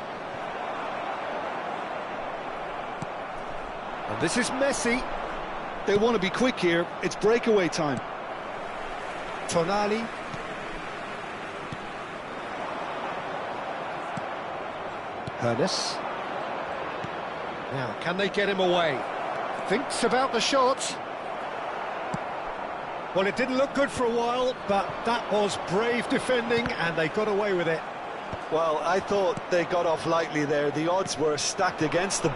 And this is Messi. They want to be quick here. It's breakaway time. Tonali. Hernes. Now, can they get him away? Thinks about the shot. Well, it didn't look good for a while, but that was brave defending, and they got away with it. Well, I thought they got off lightly there. The odds were stacked against them.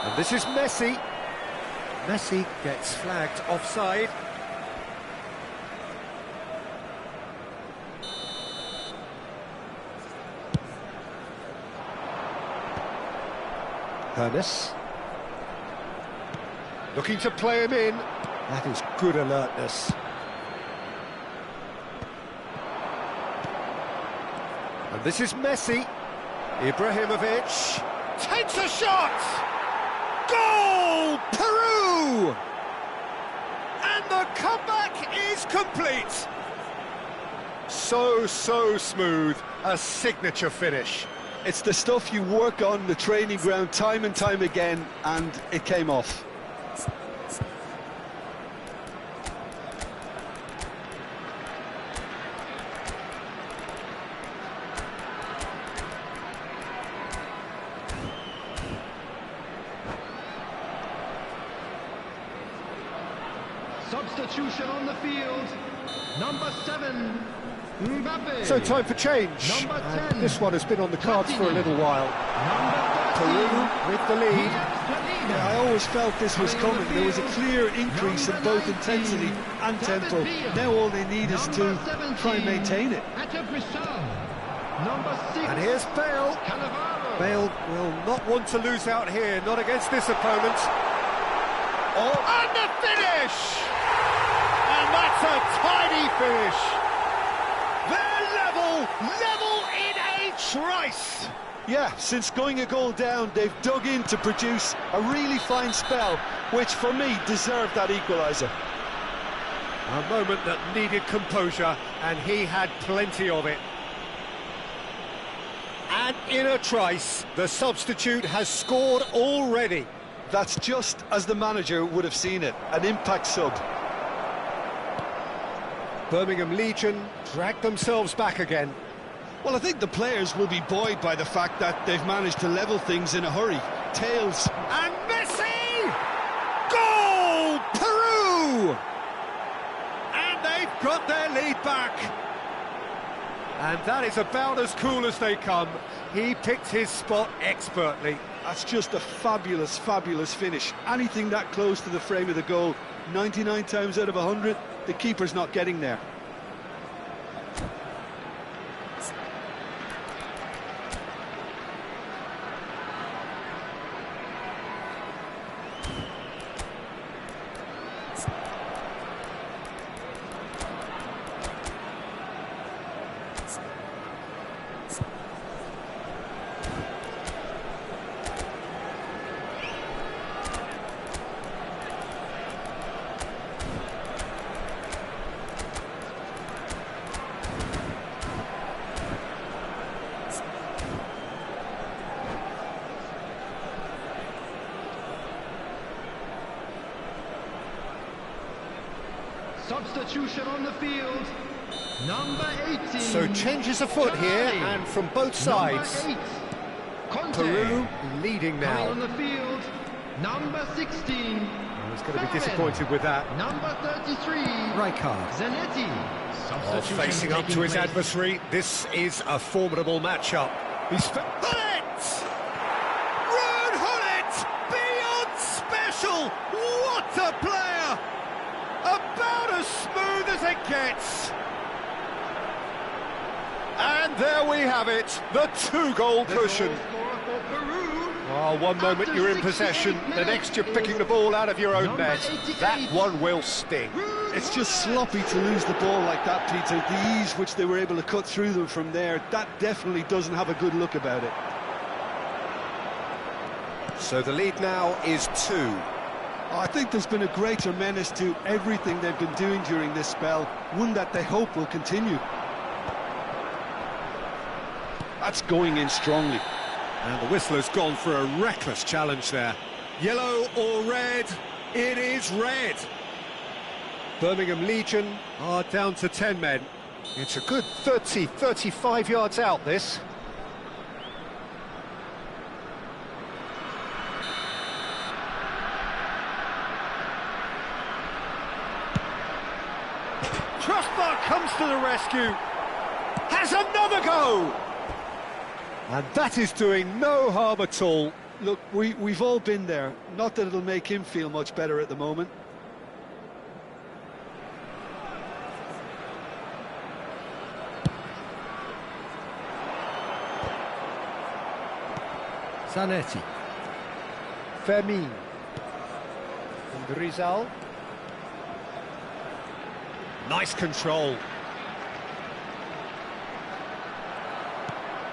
And this is Messi. Messi gets flagged offside. Hernes. Looking to play him in. That is good alertness. And this is Messi. Ibrahimovic takes a shot! Goal! Peru! And the comeback is complete. So smooth. A signature finish. It's the stuff you work on the training ground time and time again, and it came off. Substitution on the field. Number 7, Mbappe. So time for change. Number 10. This one has been on the cards for a little while. Peru with the lead. Yeah, I always felt this was coming. There was a clear increase in both intensity and tempo. Now all they need is to try and maintain it. Number 6. And here's Bale. Bale will not want to lose out here, not against this opponent. Oh, and the finish! And that's a tidy finish. They're level in a trice. Yeah, since going a goal down, they've dug in to produce a really fine spell, which for me deserved that equaliser. A moment that needed composure, and he had plenty of it. And in a trice, the substitute has scored already. That's just as the manager would have seen it, an impact sub. Birmingham Legion dragged themselves back again. Well, I think the players will be buoyed by the fact that they've managed to level things in a hurry. Tails. And Messi! Goal! Peru! And they've got their lead back. And that is about as cool as they come. He picked his spot expertly. That's just a fabulous, fabulous finish. Anything that close to the frame of the goal, 99 times out of 100, the keeper's not getting there. Substitution on the field. Number 18. So changes afoot here, and from both sides. Number 8, Conte. Peru leading Coming now. on the field. Number 16. He's going to be disappointed with that. Number 33. Rijkaard. Zanetti. Substitution Facing up to his taking place. adversary, this is a formidable matchup. He's Hullet! Ruud Hullet! Beyond special! What a player! About as smooth as it gets. And there we have it, the 2-goal cushion. Oh, one moment you're in possession, the next you're picking the ball out of your own net. That one will sting. It's just sloppy to lose the ball like that, Peter. The ease which they were able to cut through them from there, that definitely doesn't have a good look about it. So the lead now is 2. I think there's been a greater menace to everything they've been doing during this spell, one that they hope will continue. That's going in strongly. And the whistler's gone for a reckless challenge there. Yellow or red? It is red. Birmingham Legion are down to 10 men. It's a good 30, 35 yards out, this. Trustbar comes to the rescue. Has another go! And that is doing no harm at all. Look, we've all been there. Not that it'll make him feel much better at the moment. Zanetti. Fermin. And Rizal. Nice control.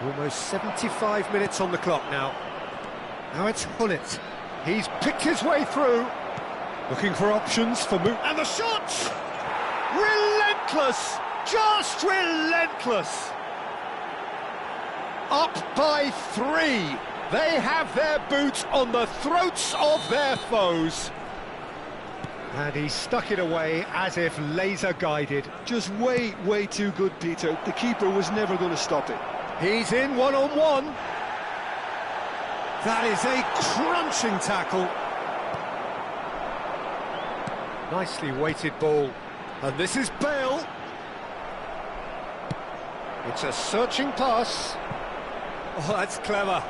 Almost 75 minutes on the clock now. Now it's Hullet. He's picked his way through. Looking for options for move. And the shot! Relentless! Just relentless! Up by 3. They have their boots on the throats of their foes. And he stuck it away as if laser-guided. Just way too good, Peter. The keeper was never going to stop it. He's in one-on-one. That is a crunching tackle. Nicely weighted ball. And this is Bale. It's a searching pass. Oh, that's clever.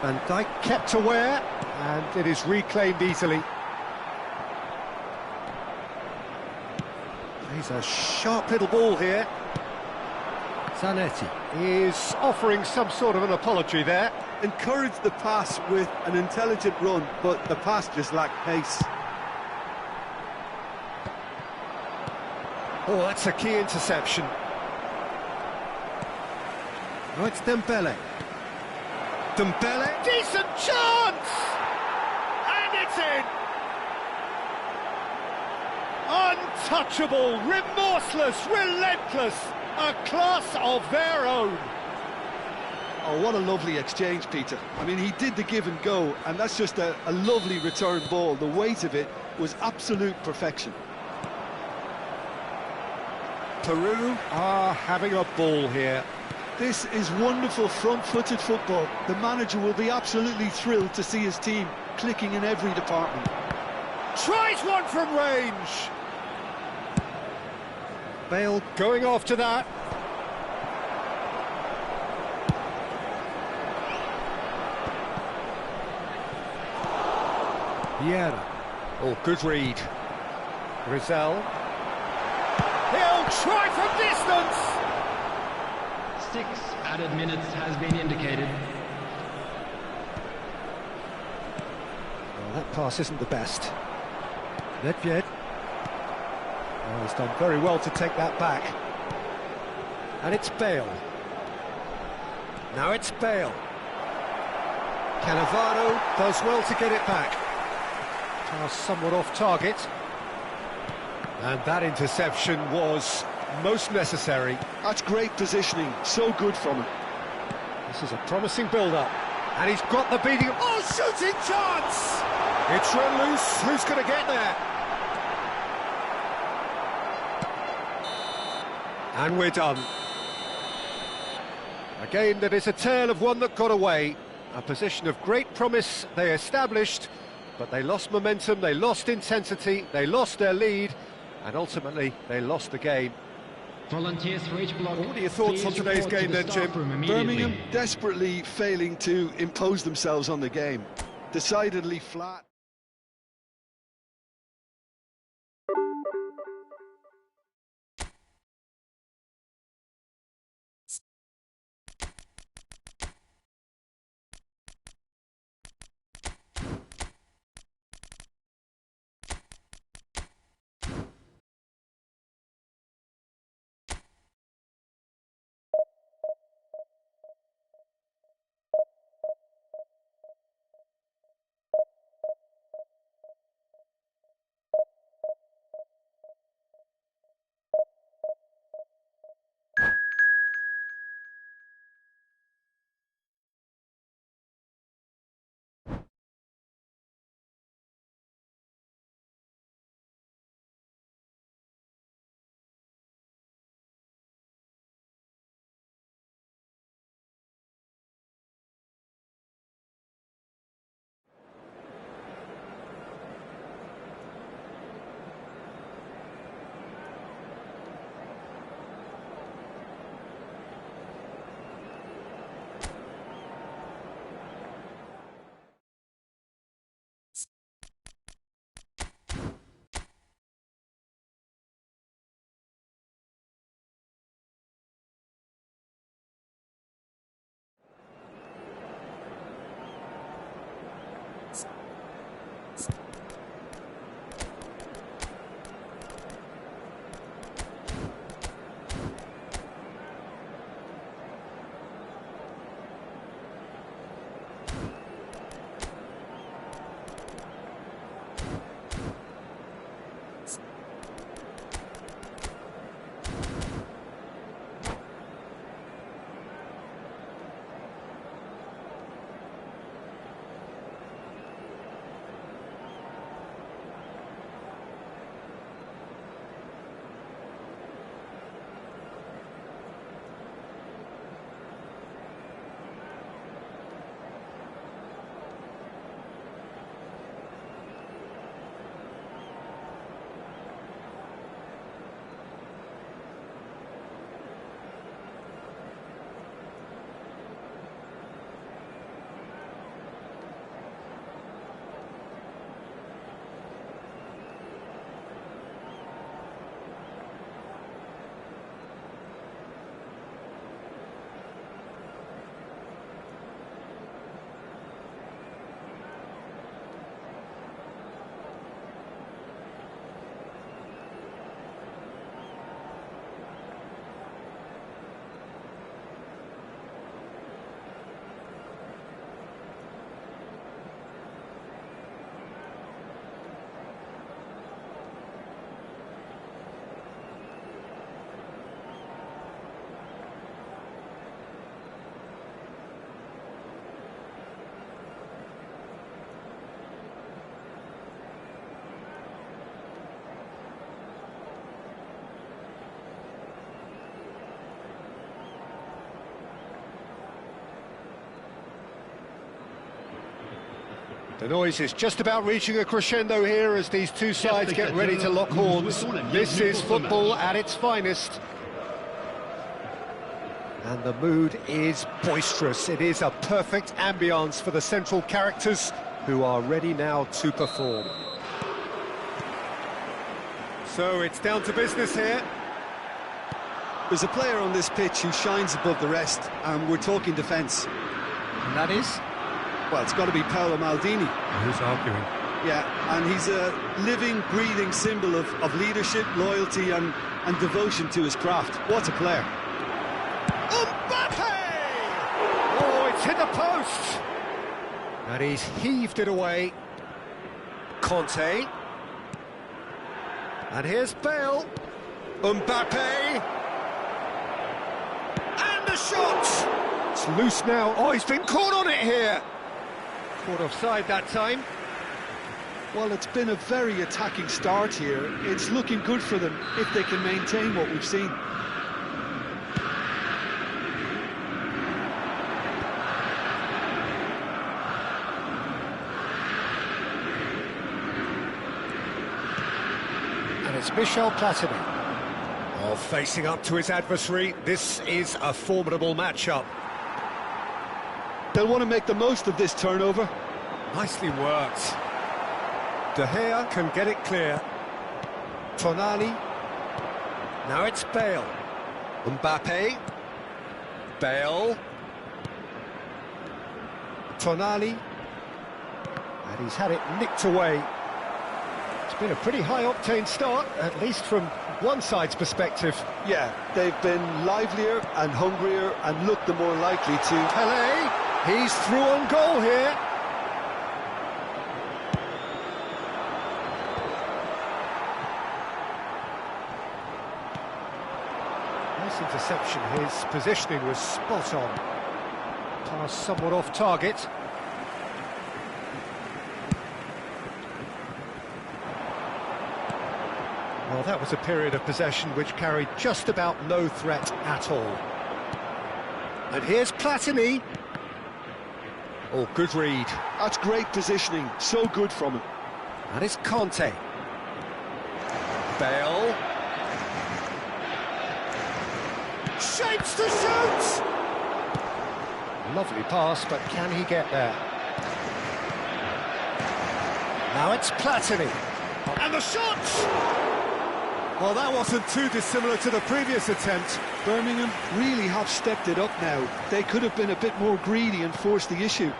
Van Dijk kept aware, and it is reclaimed easily. He's a sharp little ball here. Zanetti is offering some sort of an apology there. Encouraged the pass with an intelligent run, but the pass just lacked pace. Oh, that's a key interception. Oh, it's Dembele. Dembele, decent chance! And it's in! Untouchable, remorseless, relentless, a class of their own. Oh, what a lovely exchange, Peter. I mean, he did the give and go, and that's just a lovely return ball. The weight of it was absolute perfection. Peru are having a ball here. This is wonderful front-footed football. The manager will be absolutely thrilled to see his team clicking in every department. Tries one from range. Bale going after that. Vieira. Oh, good read. Rizal. He'll try from distance. 6 added minutes has been indicated. Well, that pass isn't the best. Nedved. Oh, he's done very well to take that back. And it's Bale. Now it's Bale. Cannavaro does well to get it back. Pass somewhat off target. And that interception was most necessary. That's great positioning, so good from him. This is a promising build-up. And he's got the beating. Oh, shooting chance! It's run loose. Who's going to get there? And we're done. A game that is a tale of one that got away. A position of great promise they established, but they lost momentum, they lost intensity, they lost their lead, and ultimately they lost the game. Volunteers for each block. What are your thoughts on today's game then, Jim? Birmingham desperately failing to impose themselves on the game. Decidedly flat. The noise is just about reaching a crescendo here as these two sides get ready to lock horns. This is football at its finest. And the mood is boisterous. It is a perfect ambience for the central characters who are ready now to perform. So it's down to business here. There's a player on this pitch who shines above the rest, and we're talking defence. And that is? Well, it's got to be Paolo Maldini. Who's arguing? Yeah, and he's a living, breathing symbol of leadership, loyalty and devotion to his craft. What a player. Mbappe! Oh, it's hit the post! And he's heaved it away. Conte. And here's Bale. Mbappe! And the shot! It's loose now. Oh, he's been caught on it here. Caught offside that time. Well, it's been a very attacking start here. It's looking good for them if they can maintain what we've seen. And it's Michel Platini. Oh, facing up to his adversary. This is a formidable matchup. They'll want to make the most of this turnover. Nicely worked. De Gea can get it clear. Tonali. Now it's Bale. Mbappe. Bale. Tonali. And he's had it nicked away. It's been a pretty high-octane start, at least from one side's perspective. Yeah, they've been livelier and hungrier and looked the more likely to... Pelé, he's through on goal here. Nice interception, his positioning was spot on. Pass somewhat off target. Well, that was a period of possession which carried just about no threat at all. And here's Platini. Oh, good read. That's great positioning, so good from him. And it's Conte. Bale. Shapes to shoot! Lovely pass, but can he get there? Now it's Platini. And the shot! Well, that wasn't too dissimilar to the previous attempt. Birmingham really have stepped it up now. They could have been a bit more greedy and forced the issue.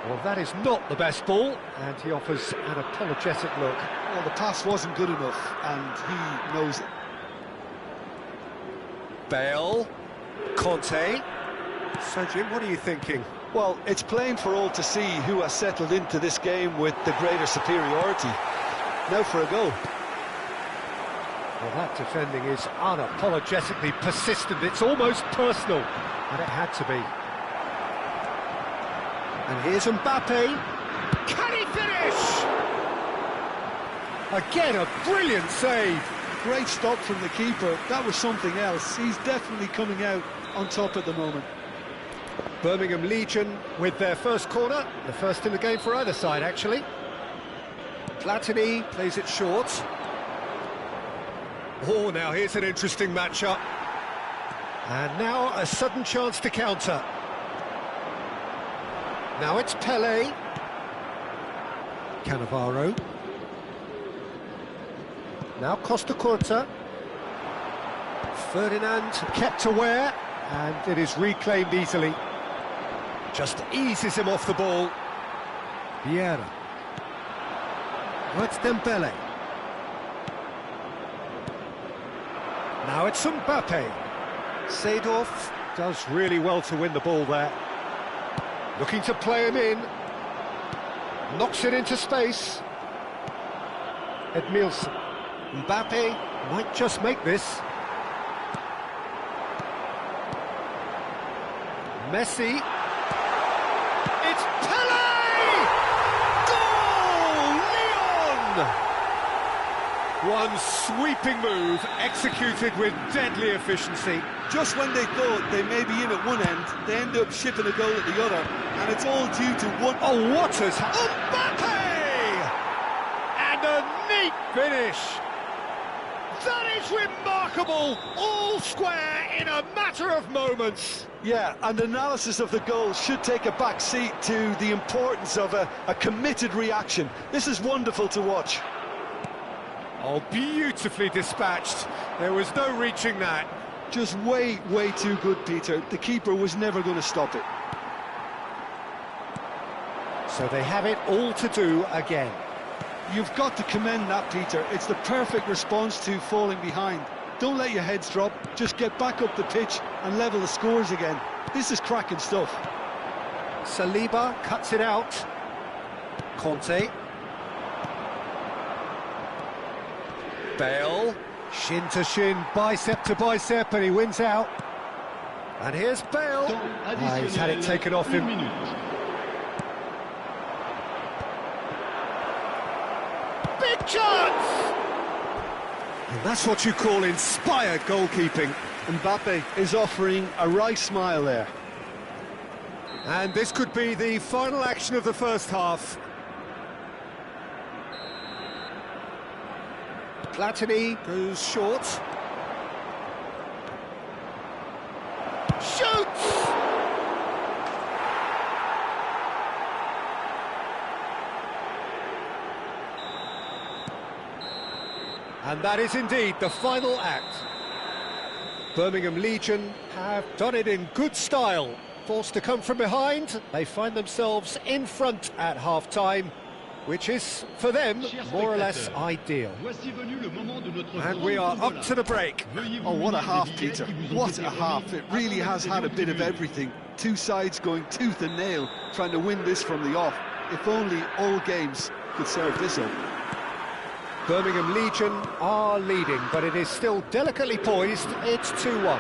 Well, that is not the best ball, and he offers an apologetic look. Well, the pass wasn't good enough, and he knows it. Bale, Conte. So, Jim, what are you thinking? Well, it's plain for all to see who has settled into this game with the greater superiority. Now for a goal. Well, that defending is unapologetically persistent. It's almost personal, and it had to be. And here's Mbappe. Can he finish? Again, a brilliant save. Great stop from the keeper. That was something else. He's definitely coming out on top at the moment. Birmingham Legion with their first corner. The first in the game for either side, actually. Platini plays it short. Oh, now here's an interesting matchup. And now a sudden chance to counter. Now it's Pelé. Cannavaro. Now Costa Curta. Ferdinand kept aware, and it is reclaimed easily. Just eases him off the ball. Vieira. Now it's Dembele. Now it's Mbappe. Seedorf does really well to win the ball there. Looking to play him in. Knocks it into space. Edmilson. Mbappe might just make this. Messi. It's Pelé! Goal! Leon! One sweeping move, executed with deadly efficiency. Just when they thought they may be in at one end, they end up shipping a goal at the other, and it's all due to one... Oh, what has happened? Mbappe! And a neat finish. That is remarkable, all square in a matter of moments. Yeah, and analysis of the goal should take a back seat to the importance of a committed reaction. This is wonderful to watch. Oh, beautifully dispatched. There was no reaching that. Just way too good, Peter. The keeper was never going to stop it. So they have it all to do again. You've got to commend that, Peter. It's the perfect response to falling behind. Don't let your heads drop. Just get back up the pitch and level the scores again. This is cracking stuff. Saliba cuts it out. Conte. Bale. Shin to shin, bicep to bicep, and he wins out. And here's Bale. He's had it taken off him. Big chance! And that's what you call inspired goalkeeping. Mbappe is offering a right smile there. And this could be the final action of the first half. Platini goes short. Shoots! And that is indeed the final act. Birmingham Legion have done it in good style. Forced to come from behind, they find themselves in front at half-time, which is, for them, more or less ideal. And we are up to the break. Oh, what a half, Peter. What a half. It really has had a bit of everything. Two sides going tooth and nail, trying to win this from the off. If only all games could serve this up. Birmingham Legion are leading, but it is still delicately poised. It's 2-1.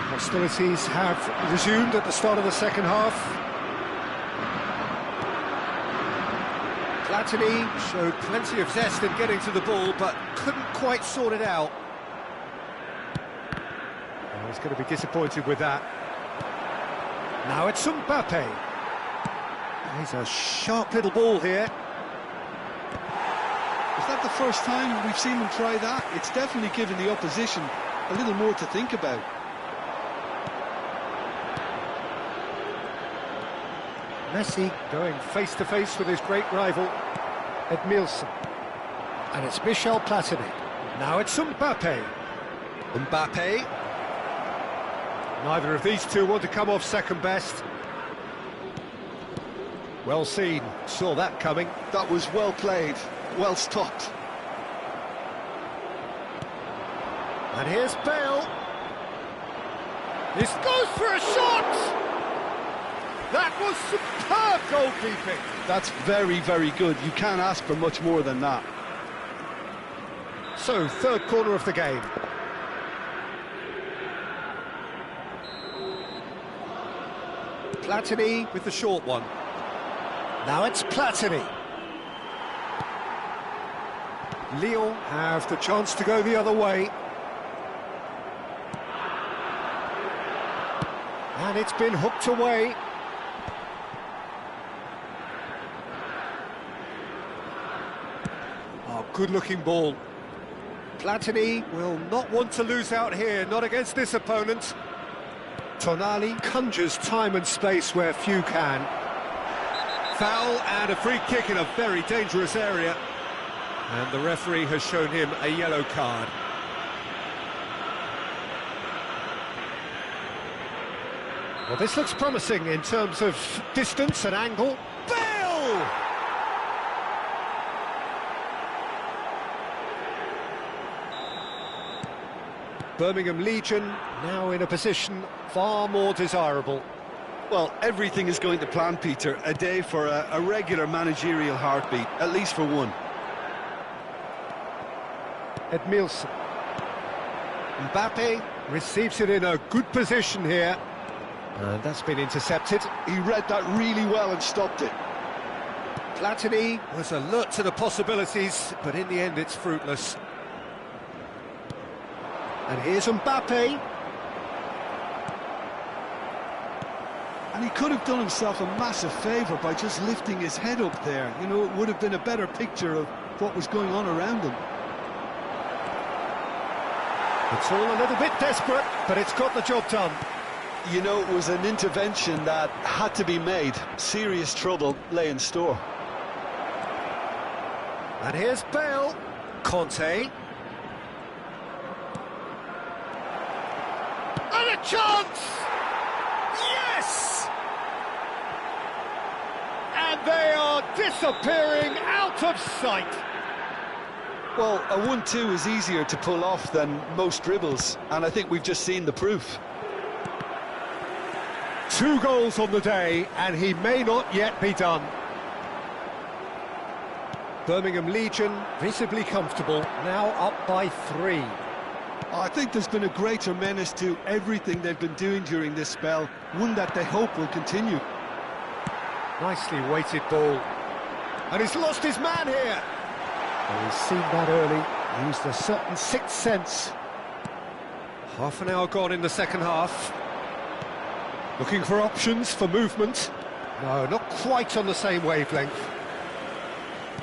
Hostilities have resumed at the start of the second half. Platini showed plenty of zest in getting to the ball, but couldn't quite sort it out. Oh, he's going to be disappointed with that. Now it's Mbappe. He's a sharp little ball here. Is that the first time we've seen him try that? It's definitely given the opposition a little more to think about. Messi going face-to-face with his great rival, Edmilson. And it's Michel Platini. Now it's Mbappe. Mbappe. Neither of these two want to come off second best. Well seen, saw that coming. That was well played, well stopped. And here's Bale. This goes for a shot! That was superb goalkeeping. That's very good. You can't ask for much more than that. So, third corner of the game. Platini with the short one. Now it's Platini. Lyon have the chance to go the other way. And it's been hooked away. Oh, good-looking ball. Platini will not want to lose out here, not against this opponent. Tonali conjures time and space where few can. Foul and a free kick in a very dangerous area. And the referee has shown him a yellow card. Well, this looks promising in terms of distance and angle. Bale! Birmingham Legion now in a position far more desirable. Well, everything is going to plan, Peter. A day for a regular managerial heartbeat, at least for one. Edmilson. Mbappe receives it in a good position here. And that's been intercepted. He read that really well and stopped it. Platini was alert to the possibilities, but in the end it's fruitless. And here's Mbappe. And he could have done himself a massive favour by just lifting his head up there. You know, it would have been a better picture of what was going on around him. It's all a little bit desperate, but it's got the job done. You know, it was an intervention that had to be made. Serious trouble lay in store. And here's Bale. Conte. And a chance! Yes! And they are disappearing out of sight. Well, a 1-2 is easier to pull off than most dribbles, and I think we've just seen the proof. 2 goals on the day, and he may not yet be done. Birmingham Legion visibly comfortable, now up by 3. I think there's been a greater menace to everything they've been doing during this spell, one that they hope will continue. Nicely weighted ball. And he's lost his man here. Well, he's seen that early, used a certain sixth sense. Half an hour gone in the second half. Looking for options for movement. No, not quite on the same wavelength.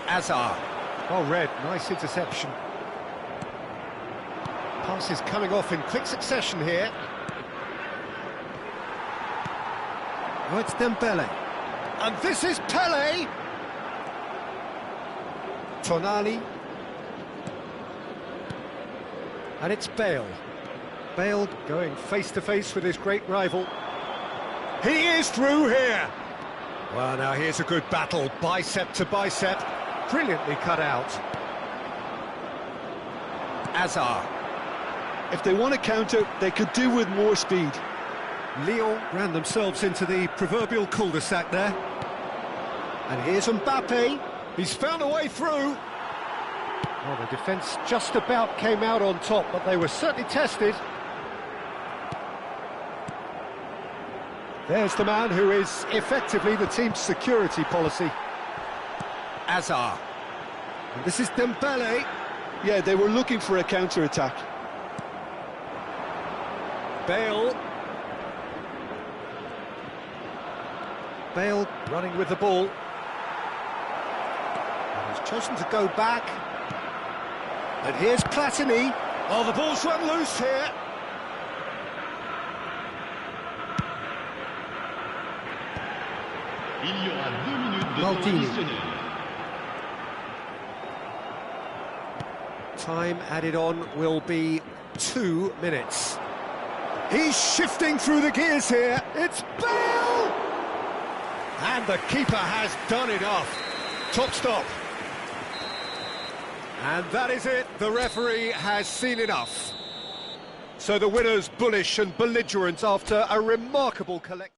Azar. Well read, nice interception. Passes coming off in quick succession here. Oh, it's Dembele. And this is Pele. Tonali. And it's Bale. Bale going face-to-face with his great rival. He is through here. Well, now here's a good battle, bicep to bicep. Brilliantly cut out. Azar. If they want to counter, they could do with more speed. Lyon ran themselves into the proverbial cul-de-sac there. And here's Mbappe. He's found a way through. Well, the defence just about came out on top, but they were certainly tested. There's the man who is effectively the team's security policy. Azar. And this is Dembele. Yeah, they were looking for a counter-attack. Bale. Bale running with the ball. And he's chosen to go back. And here's Platini. Oh, the ball's run loose here. Il y aura 2 minutes de temps Maldini. additionnel. Time added on will be 2 minutes. He's shifting through the gears here. It's Bale! And the keeper has done enough. Top stop. And that is it. The referee has seen enough. So the winner's bullish and belligerent after a remarkable collect.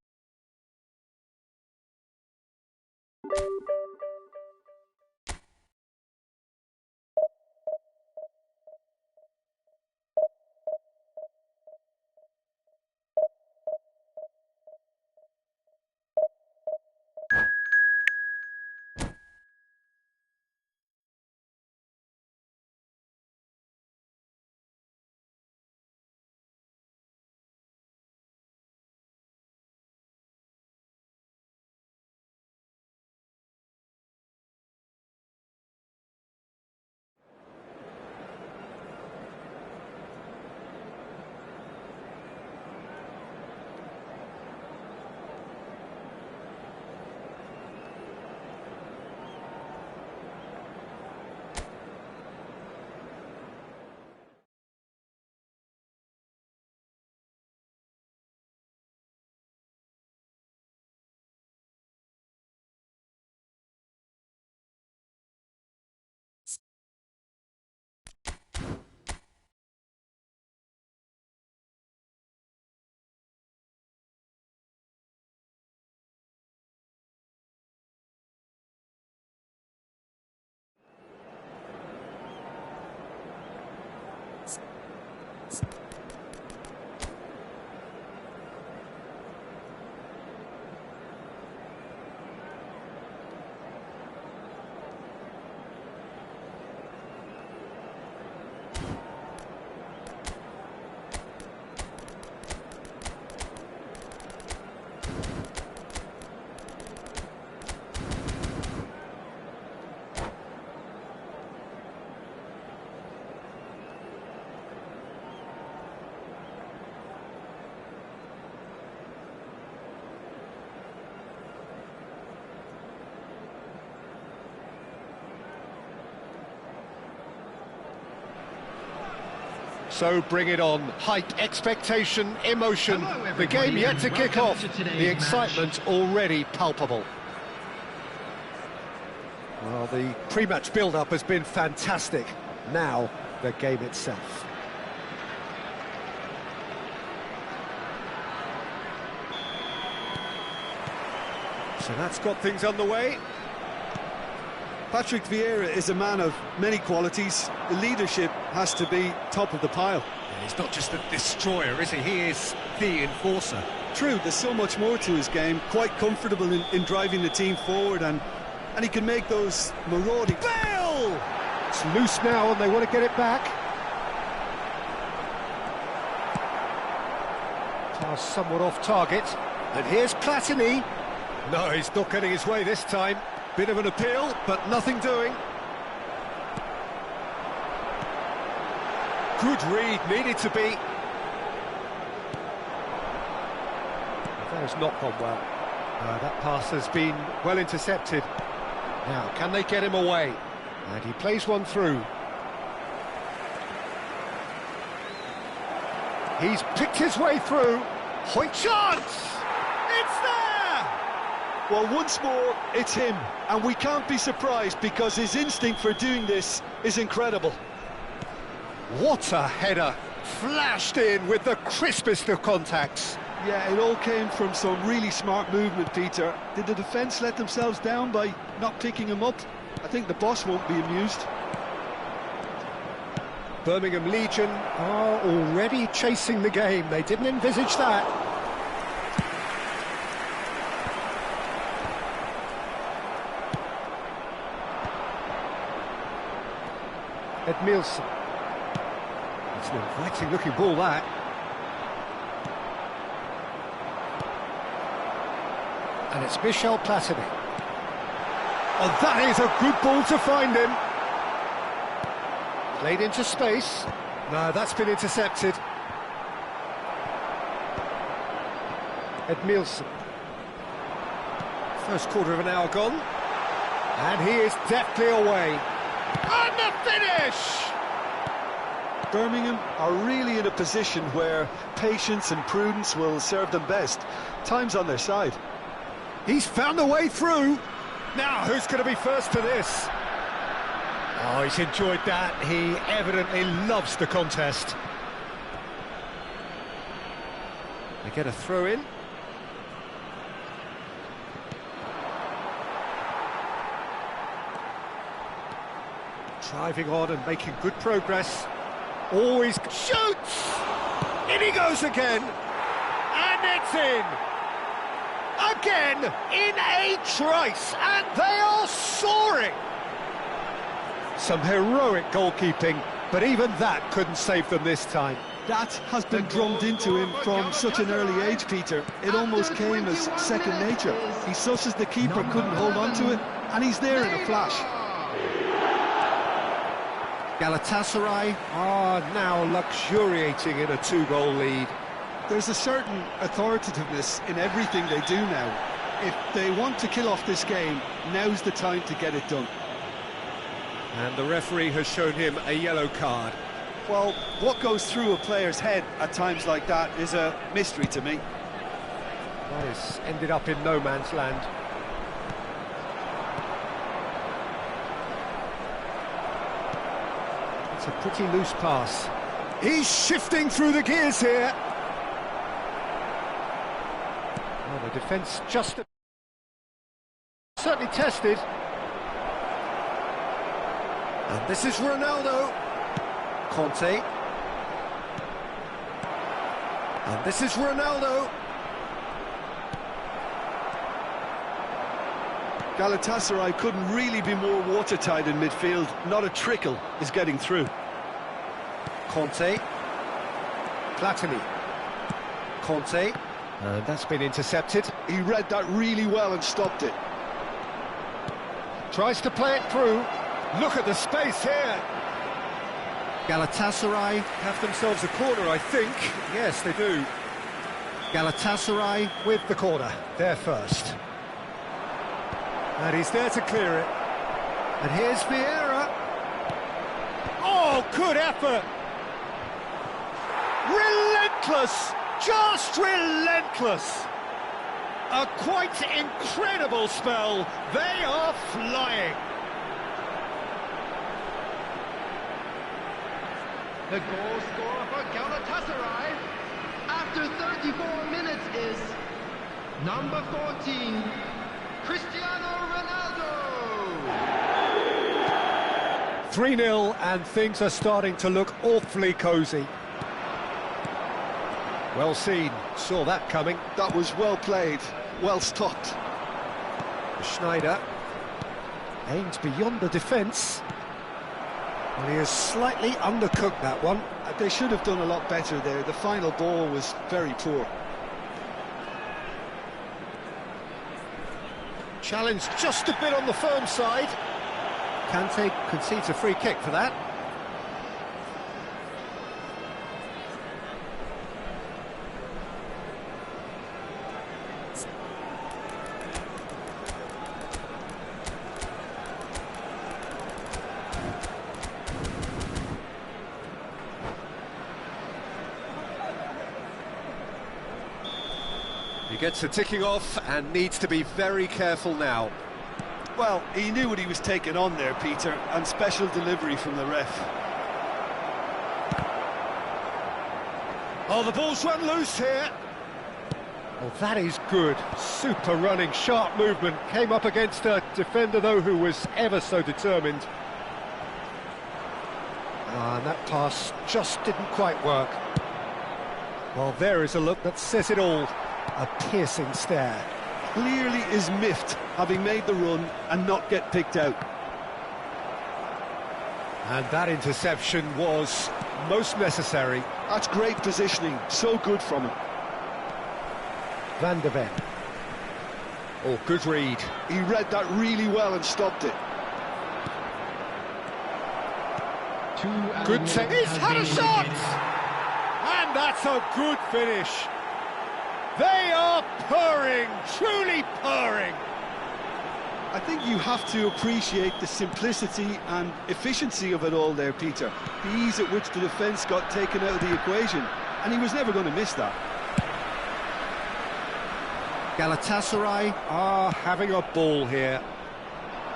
So bring it on. Hype, expectation, emotion. The game yet to kick off. The excitement already palpable. Well, the pre-match build-up has been fantastic. Now, the game itself. So that's got things underway. Patrick Vieira is a man of many qualities. The leadership has to be top of the pile. Yeah, he's not just a destroyer, is he? He is the enforcer. True, there's so much more to his game. Quite comfortable in driving the team forward, and he can make those marauding... Bale! It's loose now and they want to get it back. Pass somewhat off target. And here's Platini. No, he's not getting his way this time. Bit of an appeal, but nothing doing. Good read, needed to be. That has not gone well. That pass has been well intercepted. Now, can they get him away? And he plays one through. He's picked his way through. Hoy chance! It's there! Well, once more, it's him. And we can't be surprised because his instinct for doing this is incredible. What a header! Flashed in with the crispest of contacts. Yeah, it all came from some really smart movement, Peter. Did the defence let themselves down by not picking him up? I think the boss won't be amused. Birmingham Legion are already chasing the game. They didn't envisage that. Edmilson. It's an inviting looking ball, that. And it's Michel Platini. Oh, that is a good ball to find him. Played into space. No, that's been intercepted. Edmilson. First quarter of an hour gone. And he is deftly away. And the finish! Birmingham are really in a position where patience and prudence will serve them best. Time's on their side. He's found a way through. Now, who's going to be first to this? Oh, he's enjoyed that. He evidently loves the contest. They get a throw in. Driving on and making good progress. Always shoots! In he goes again. And it's in. Again, in a trice, and they are soaring! Some heroic goalkeeping, but even that couldn't save them this time. That has been drummed into him from such an early age, Peter. It almost came as second nature. He susses the keeper couldn't hold on to it, and he's there in a flash. Galatasaray are now luxuriating in a 2-goal lead. There's a certain authoritativeness in everything they do now. If they want to kill off this game, now's the time to get it done. And the referee has shown him a yellow card. Well, what goes through a player's head at times like that is a mystery to me. That has ended up in no man's land. It's a pretty loose pass. He's shifting through the gears here. Well, the defence just certainly tested. And this is Ronaldo. Conte. And this is Ronaldo. Galatasaray couldn't really be more watertight in midfield. Not a trickle is getting through. Conte. Platini. Conte. And that's been intercepted. He read that really well and stopped it. Tries to play it through. Look at the space here. Galatasaray have themselves a corner, I think. Yes, they do. Galatasaray with the corner. They're first. And he's there to clear it. And here's Vieira. Oh, good effort. Relentless! Just relentless! A quite incredible spell. They are flying. The goal scorer for Galatasaray after 34 minutes is number 14, Cristiano Ronaldo. 3-0 and things are starting to look awfully cosy. Well seen, saw that coming. That was well played, well stopped. Schneider aims beyond the defence. Well, he has slightly undercooked that one. They should have done a lot better there. The final ball was very poor. Challenge just a bit on the firm side. Kante concedes a free kick for that. He gets a ticking off and needs to be very careful now. Well, he knew what he was taking on there, Peter, and special delivery from the ref. Oh, the ball's run loose here. Oh, that is good. Super running, sharp movement. Came up against a defender, though, who was ever so determined. And that pass just didn't quite work. Well, there is a look that says it all. A piercing stare. Clearly is miffed, having made the run and not get picked out. And that interception was most necessary. That's great positioning, so good from him. Van der Ven. Oh, good read. He read that really well and stopped it. Good take. He's had a shot! And that's a good finish. They are purring, truly purring. I think you have to appreciate the simplicity and efficiency of it all there, Peter. The ease at which the defence got taken out of the equation, and he was never going to miss that. Galatasaray are having a ball here.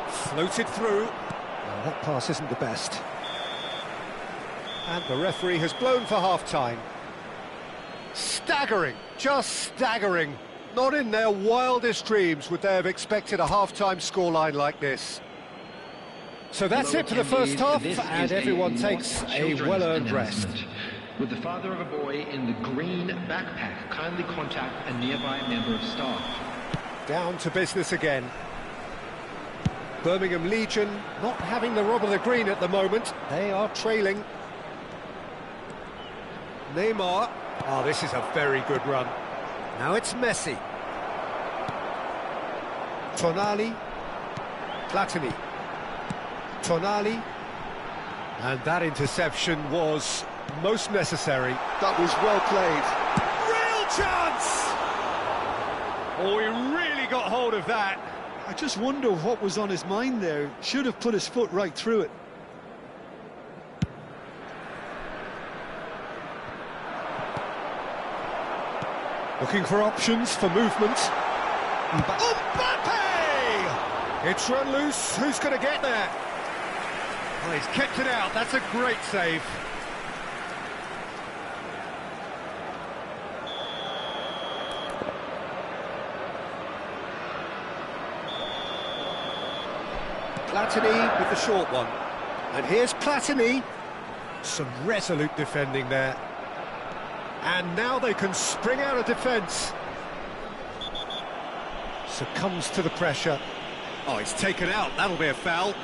Floated through. Well, that pass isn't the best. And the referee has blown for half-time. Staggering, just staggering. Not in their wildest dreams would they have expected a half-time scoreline like this. So that's it for the first half, and everyone takes a well-earned rest. Would the father of a boy in the green backpack kindly contact a nearby member of staff? Down to business again. Birmingham Legion not having the rob of the green at the moment. They are trailing. Neymar. Oh, this is a very good run. Now it's Messi. Tonali. Platini. Tonali. And that interception was most necessary. That was well played. Real chance! Oh, he really got hold of that. I just wonder what was on his mind there. Should have put his foot right through it. Looking for options for movement. Mbappe! It's run loose. Who's going to get there? Well, he's kept it out. That's a great save. Platini with the short one. And here's Platini. Some resolute defending there. And now they can spring out of defence. Succumbs to the pressure. Oh, he's taken out. That'll be a foul.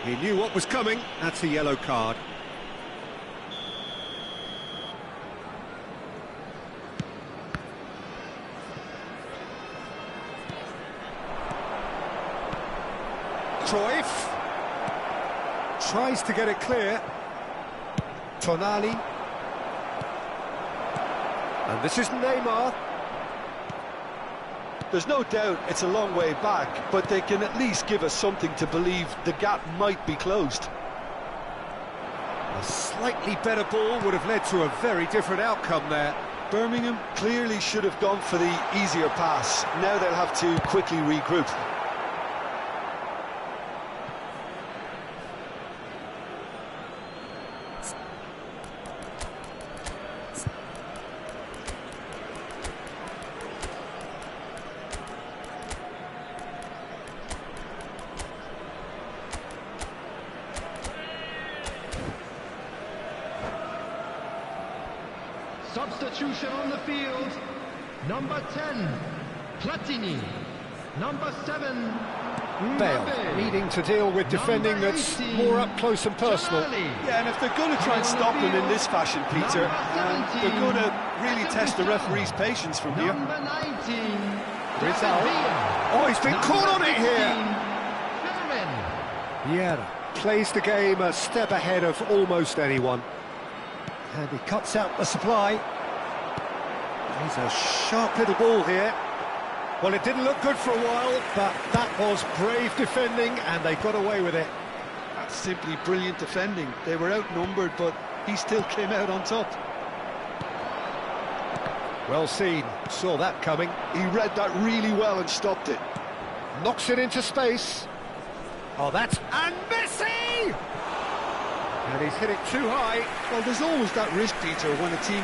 He knew what was coming. That's a yellow card. Cruyff tries to get it clear. Tonali. And this is Neymar. There's no doubt it's a long way back, but they can at least give us something to believe the gap might be closed. A slightly better ball would have led to a very different outcome there. Birmingham clearly should have gone for the easier pass. Now they'll have to quickly regroup. Substitution on the field. Number 10, Platini. Number 7, Bale Mbappe. needing to deal with defending Number that's 18, more up close and personal. Jamali. Yeah, and if they're going to try and stop him in this fashion, Peter, they're going to really test the referee's patience from here. Number 19, Rizal. David Oh, he's been Number caught on it here. 15, Fermin. Yeah, plays the game a step ahead of almost anyone. And he cuts out the supply. He's a sharp little ball here. Well, it didn't look good for a while, but that was brave defending, and they got away with it. That's simply brilliant defending. They were outnumbered, but he still came out on top. Well seen, saw that coming. He read that really well and stopped it. Knocks it into space. Oh, that's... And Messi! And he's hit it too high. Well, there's always that risk, Peter, when a team